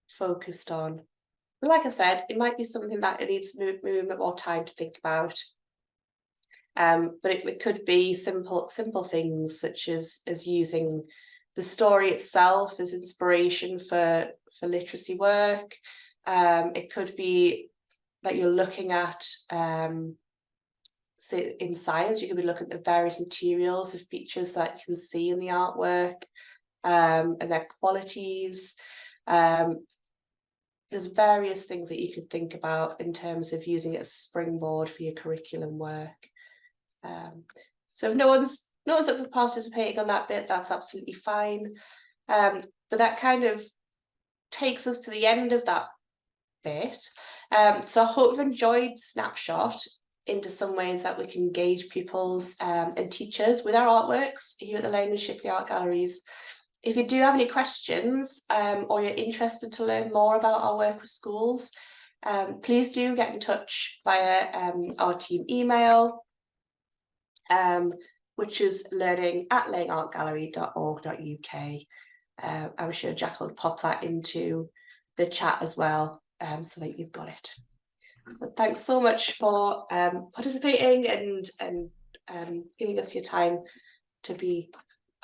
focused on? Like I said, it might be something that it needs a bit more time to think about. But it could be simple things such as using the story itself as inspiration for literacy work. It could be that you're looking at, say in science, you could be looking at the various materials, the features that you can see in the artwork, and their qualities. There's various things that you could think about in terms of using it as a springboard for your curriculum work. So if no one's up for participating on that bit, that's absolutely fine. But that kind of takes us to the end of that bit. So I hope you've enjoyed Snapshot into some ways that we can engage pupils and teachers with our artworks here at the Lane and Shipley Art Galleries. If you do have any questions or you're interested to learn more about our work with schools, please do get in touch via our team email, which is learning@laneartgallery.org.uk. I'm sure Jack will pop that into the chat as well, so that you've got it. But thanks so much for participating and giving us your time to be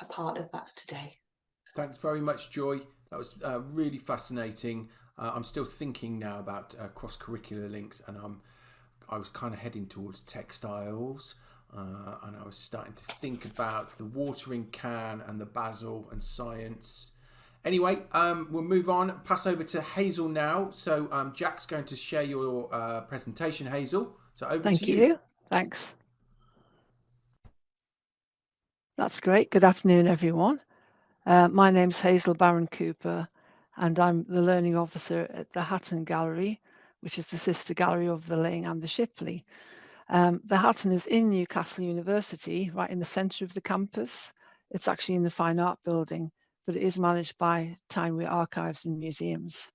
a part of that today. Thanks very much, Joy. That was really fascinating. I'm still thinking now about cross-curricular links, and I was kind of heading towards textiles, and I was starting to think about the watering can and the basil and science. Anyway, we'll move on, pass over to Hazel now. So Jack's going to share your presentation, Hazel. So over to you. Thank you. Thanks. That's great. Good afternoon, everyone. My name's Hazel Barron Cooper, and I'm the Learning Officer at the Hatton Gallery, which is the sister gallery of the Ling and the Shipley. The Hatton is in Newcastle University, right in the centre of the campus. It's actually in the Fine Art Building, but it is managed by Tyne-Wear Archives and Museums.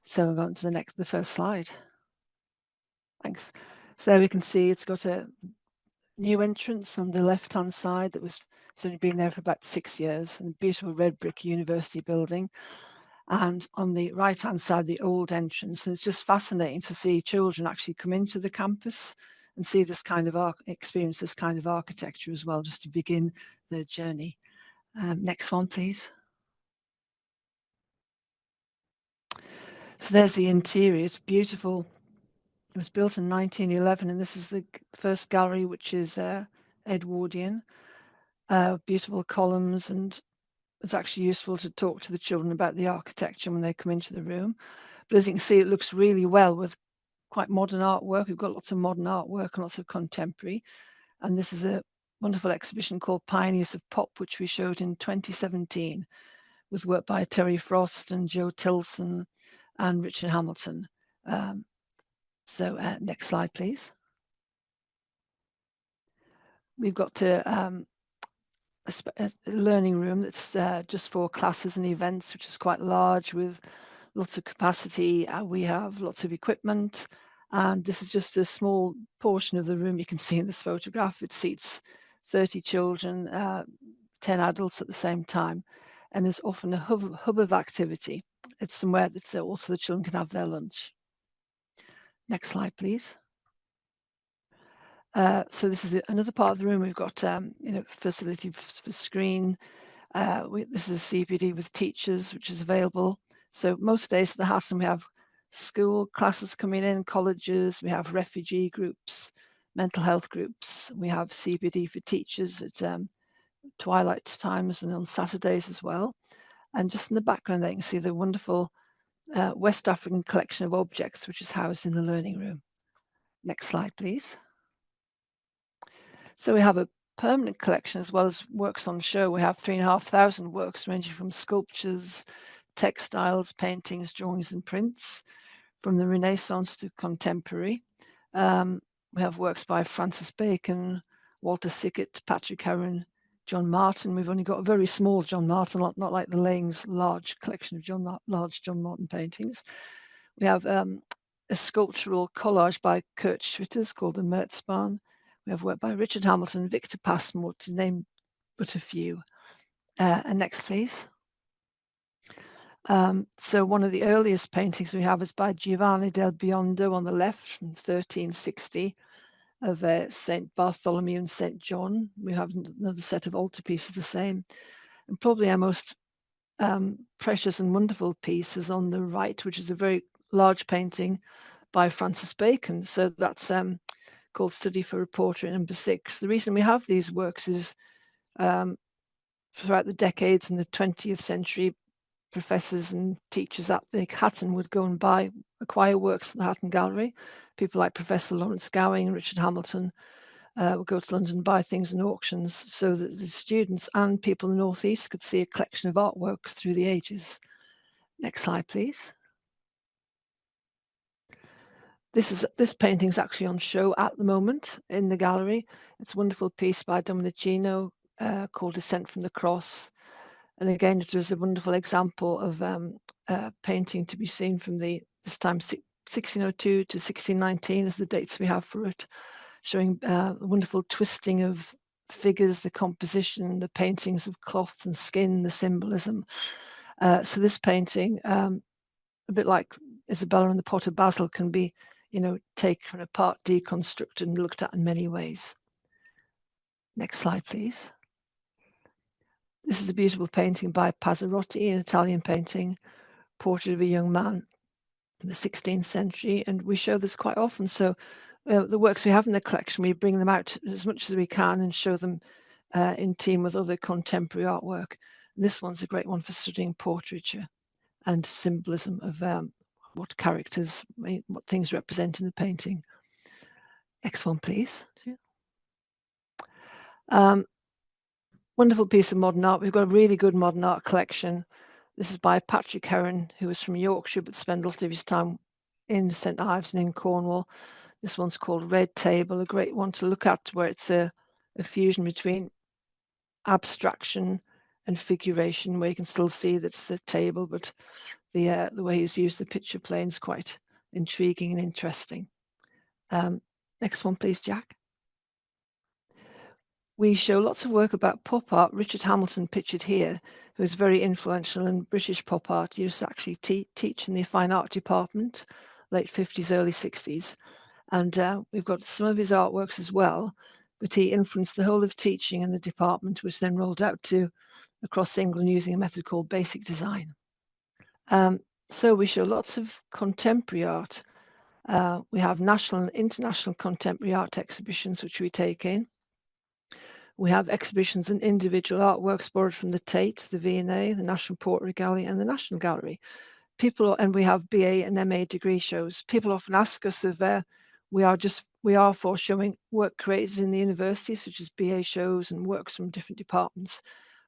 So we're going to the first slide. Thanks. So there we can see it's got a new entrance on the left-hand side that it's only been there for about 6 years, and a beautiful red brick university building. And on the right-hand side, the old entrance. And it's just fascinating to see children actually come into the campus and see this kind of experience this kind of architecture as well, just to begin their journey. Next one, please. So there's the interior. It's beautiful. It was built in 1911, and this is the first gallery, which is Edwardian. Beautiful columns, and it's actually useful to talk to the children about the architecture when they come into the room. But as you can see, it looks really well with quite modern artwork. We've got lots of modern artwork and lots of contemporary. And this is a wonderful exhibition called Pioneers of Pop, which we showed in 2017, with work by Terry Frost and Joe Tilson and Richard Hamilton. Next slide, please. We've got a learning room that's just for classes and events, which is quite large with lots of capacity. We have lots of equipment, and this is just a small portion of the room you can see in this photograph. It seats 30 children, 10 adults at the same time, and there's often a hub of activity. It's somewhere that also the children can have their lunch. Next slide, please. So this is another part of the room. We've got facility for screen. This is a CPD with teachers, which is available. So most days at the Hatton we have school classes coming in, colleges. We have refugee groups, mental health groups. We have CPD for teachers at twilight times and on Saturdays as well. And just in the background there, you can see the wonderful West African collection of objects, which is housed in the learning room. Next slide, please. So we have a permanent collection as well as works on show. We have 3,500 works ranging from sculptures, textiles, paintings, drawings and prints, from the Renaissance to contemporary. We have works by Francis Bacon, Walter Sickert, Patrick Heron, John Martin. We've only got a very small John Martin, not like the Lang's large collection of large John Martin paintings. We have a sculptural collage by Kurt Schwitters called the Merzbahn. We have work by Richard Hamilton, Victor Passmore, to name but a few. And next, please. So one of the earliest paintings we have is by Giovanni del Biondo on the left from 1360 of St. Bartholomew and St. John. We have another set of altarpieces the same. And probably our most precious and wonderful piece is on the right, which is a very large painting by Francis Bacon. So that's called Study for a Portrait, number 6. The reason we have these works is throughout the decades in the 20th century, professors and teachers at the Hatton would go and acquire works at the Hatton Gallery. People like Professor Lawrence Gowing and Richard Hamilton would go to London and buy things in auctions so that the students and people in the North East could see a collection of artwork through the ages. Next slide, please. This painting is actually on show at the moment in the gallery. It's a wonderful piece by Domenichino called Descent from the Cross. And again, it was a wonderful example of painting to be seen from this time 1602 to 1619 is the dates we have for it, showing a wonderful twisting of figures, the composition, the paintings of cloth and skin, the symbolism. So this painting, a bit like Isabella and the Pot of Basil, can be taken apart, deconstructed and looked at in many ways. Next slide, please. This is a beautiful painting by Pazzarotti, an Italian painting, portrait of a young man in the 16th century, and we show this quite often. So the works we have in the collection, we bring them out as much as we can and show them in team with other contemporary artwork. And this one's a great one for studying portraiture and symbolism of what characters, what things represent in the painting. Next one, please. Wonderful piece of modern art. We've got a really good modern art collection. This is by Patrick Heron, who was from Yorkshire, but spent a lot of his time in St Ives and in Cornwall. This one's called Red Table, a great one to look at, where it's a fusion between abstraction and figuration, where you can still see that it's a table, but the way he's used the picture plane is quite intriguing and interesting. Next one, please, Jack. We show lots of work about pop art. Richard Hamilton, pictured here, who is very influential in British pop art. He used to actually teach in the fine art department, late 50s, early 60s. And we've got some of his artworks as well, but he influenced the whole of teaching in the department, which then rolled out to across England using a method called basic design. So we show lots of contemporary art. We have national and international contemporary art exhibitions, which we take in. We have exhibitions and individual artworks borrowed from the Tate, the V&A, the National Portrait Gallery, and the National Gallery. And we have BA and MA degree shows. People often ask us if we are for showing work created in the university, such as BA shows and works from different departments.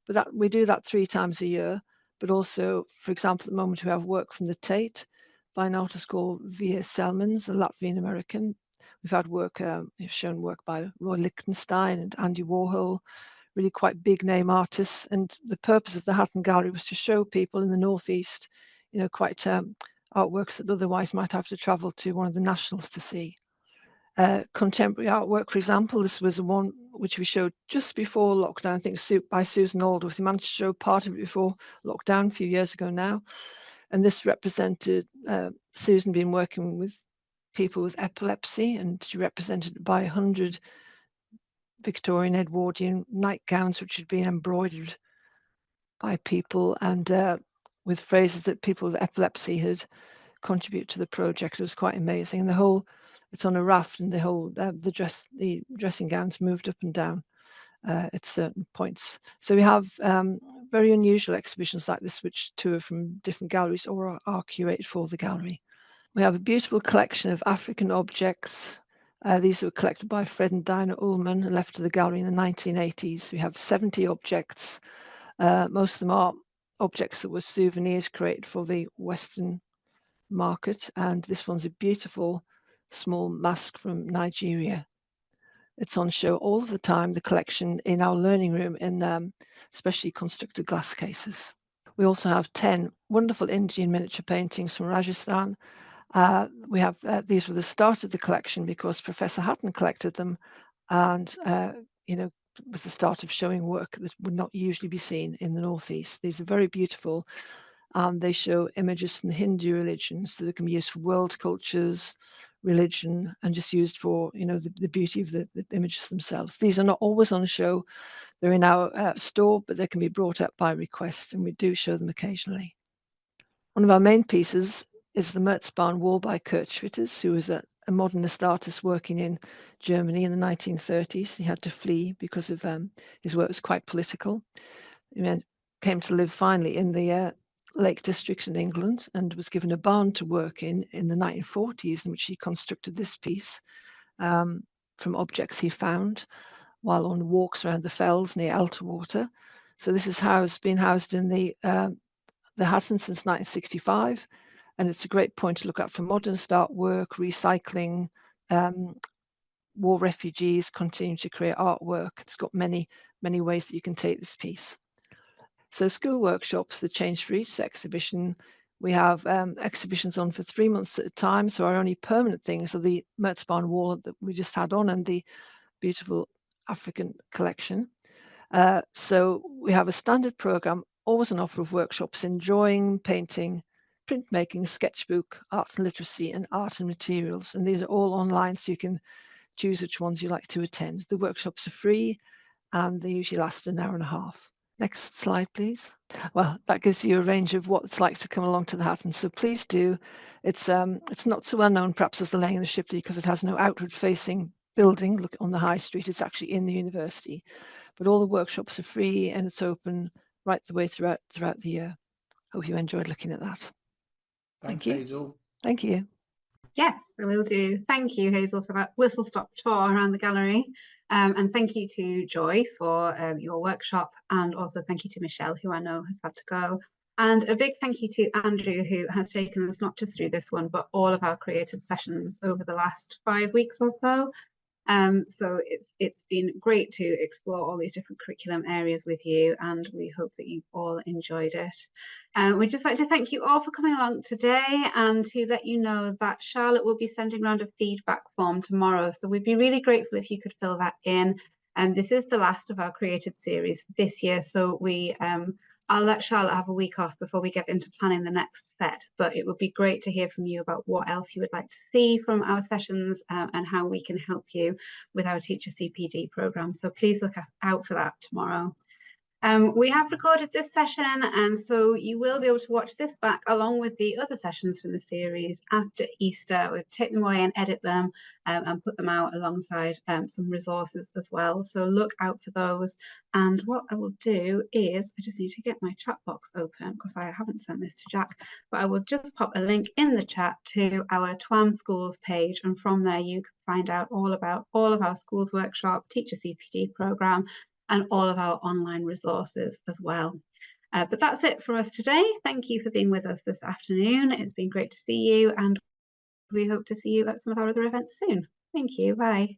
But we do that 3 times a year. But also, for example, at the moment we have work from the Tate by an artist called V.A. Selmans, a Latvian American. We've had work, we've shown work by Roy Lichtenstein and Andy Warhol, really quite big name artists. And the purpose of the Hatton Gallery was to show people in the Northeast, quite artworks that otherwise might have to travel to one of the nationals to see. Contemporary artwork, for example, this was the one which we showed just before lockdown, I think by Susan Aldworth. We managed to show part of it before lockdown a few years ago now. And this represented Susan being working with people with epilepsy, and she represented by 100 Victorian Edwardian nightgowns which had been embroidered by people, and with phrases that people with epilepsy had contributed to the project. It was quite amazing. And it's on a raft, and the dressing gowns moved up and down at certain points. So we have very unusual exhibitions like this, which tour from different galleries or are curated for the gallery. We have a beautiful collection of African objects. These were collected by Fred and Dinah Ullman and left to the gallery in the 1980s. We have 70 objects. Most of them are objects that were souvenirs created for the Western market. And this one's a beautiful small mask from Nigeria. It's on show all of the time, the collection in our learning room in specially constructed glass cases. We also have 10 wonderful Indian miniature paintings from Rajasthan. We have these were the start of the collection because Professor Hatton collected them, and it was the start of showing work that would not usually be seen in the Northeast. These are very beautiful, and they show images from the Hindu religion, so they can be used for world cultures, religion, and just used for the beauty of the images themselves. These are not always on show. They're in our store, but they can be brought up by request, and we do show them occasionally. One of our main pieces is the Merzbahn Wall by Kurt Schwitters, who was a modernist artist working in Germany in the 1930s. He had to flee because of his work was quite political. He came to live finally in the Lake District in England and was given a barn to work in the 1940s, in which he constructed this piece from objects he found while on walks around the fells near Elterwater. So this is been housed in the Hatton since 1965. And it's a great point to look at for modernist artwork, recycling, war refugees continuing to create artwork. It's got many, many ways that you can take this piece. So school workshops that change for each exhibition. We have exhibitions on for 3 months at a time. So our only permanent things are the Merzbahn Wall that we just had on and the beautiful African collection. So we have a standard program, always an offer of workshops in drawing, painting, printmaking, sketchbook, arts and literacy, and art and materials. And these are all online, so you can choose which ones you like to attend. The workshops are free, and they usually last an hour and a half. Next slide, please. Well, that gives you a range of what it's like to come along to the Hatton. So please do. It's not so well known perhaps as the Laying and the Shipley because it has no outward facing building. Look on the high street, it's actually in the university. But all the workshops are free and it's open right the way throughout the year. Hope you enjoyed looking at that. Thanks, Thank you. Hazel. Thank you. Yes, I will do. Thank you, Hazel, for that whistle-stop tour around the gallery. And thank you to Joy for your workshop, and also thank you to Michelle, who I know has had to go. And a big thank you to Andrew, who has taken us not just through this one, but all of our creative sessions over the last 5 weeks or so. So it's been great to explore all these different curriculum areas with you, and we hope that you've all enjoyed it. We'd just like to thank you all for coming along today, and to let you know that Charlotte will be sending around a feedback form tomorrow, so we'd be really grateful if you could fill that in. This is the last of our creative series this year, so I'll let Charlotte have a week off before we get into planning the next set, but it would be great to hear from you about what else you would like to see from our sessions, and how we can help you with our Teacher CPD programme. So please look out for that tomorrow. We have recorded this session, and so you will be able to watch this back along with the other sessions from the series after Easter. We'll take them away and edit them, and put them out alongside some resources as well. So look out for those. And what I will do is, I just need to get my chat box open because I haven't sent this to Jack, but I will just pop a link in the chat to our TWAM Schools page, and from there you can find out all about all of our schools workshop, Teacher CPD programme, and all of our online resources as well. But that's it for us today. Thank you for being with us this afternoon. It's been great to see you, and we hope to see you at some of our other events soon. Thank you. Bye.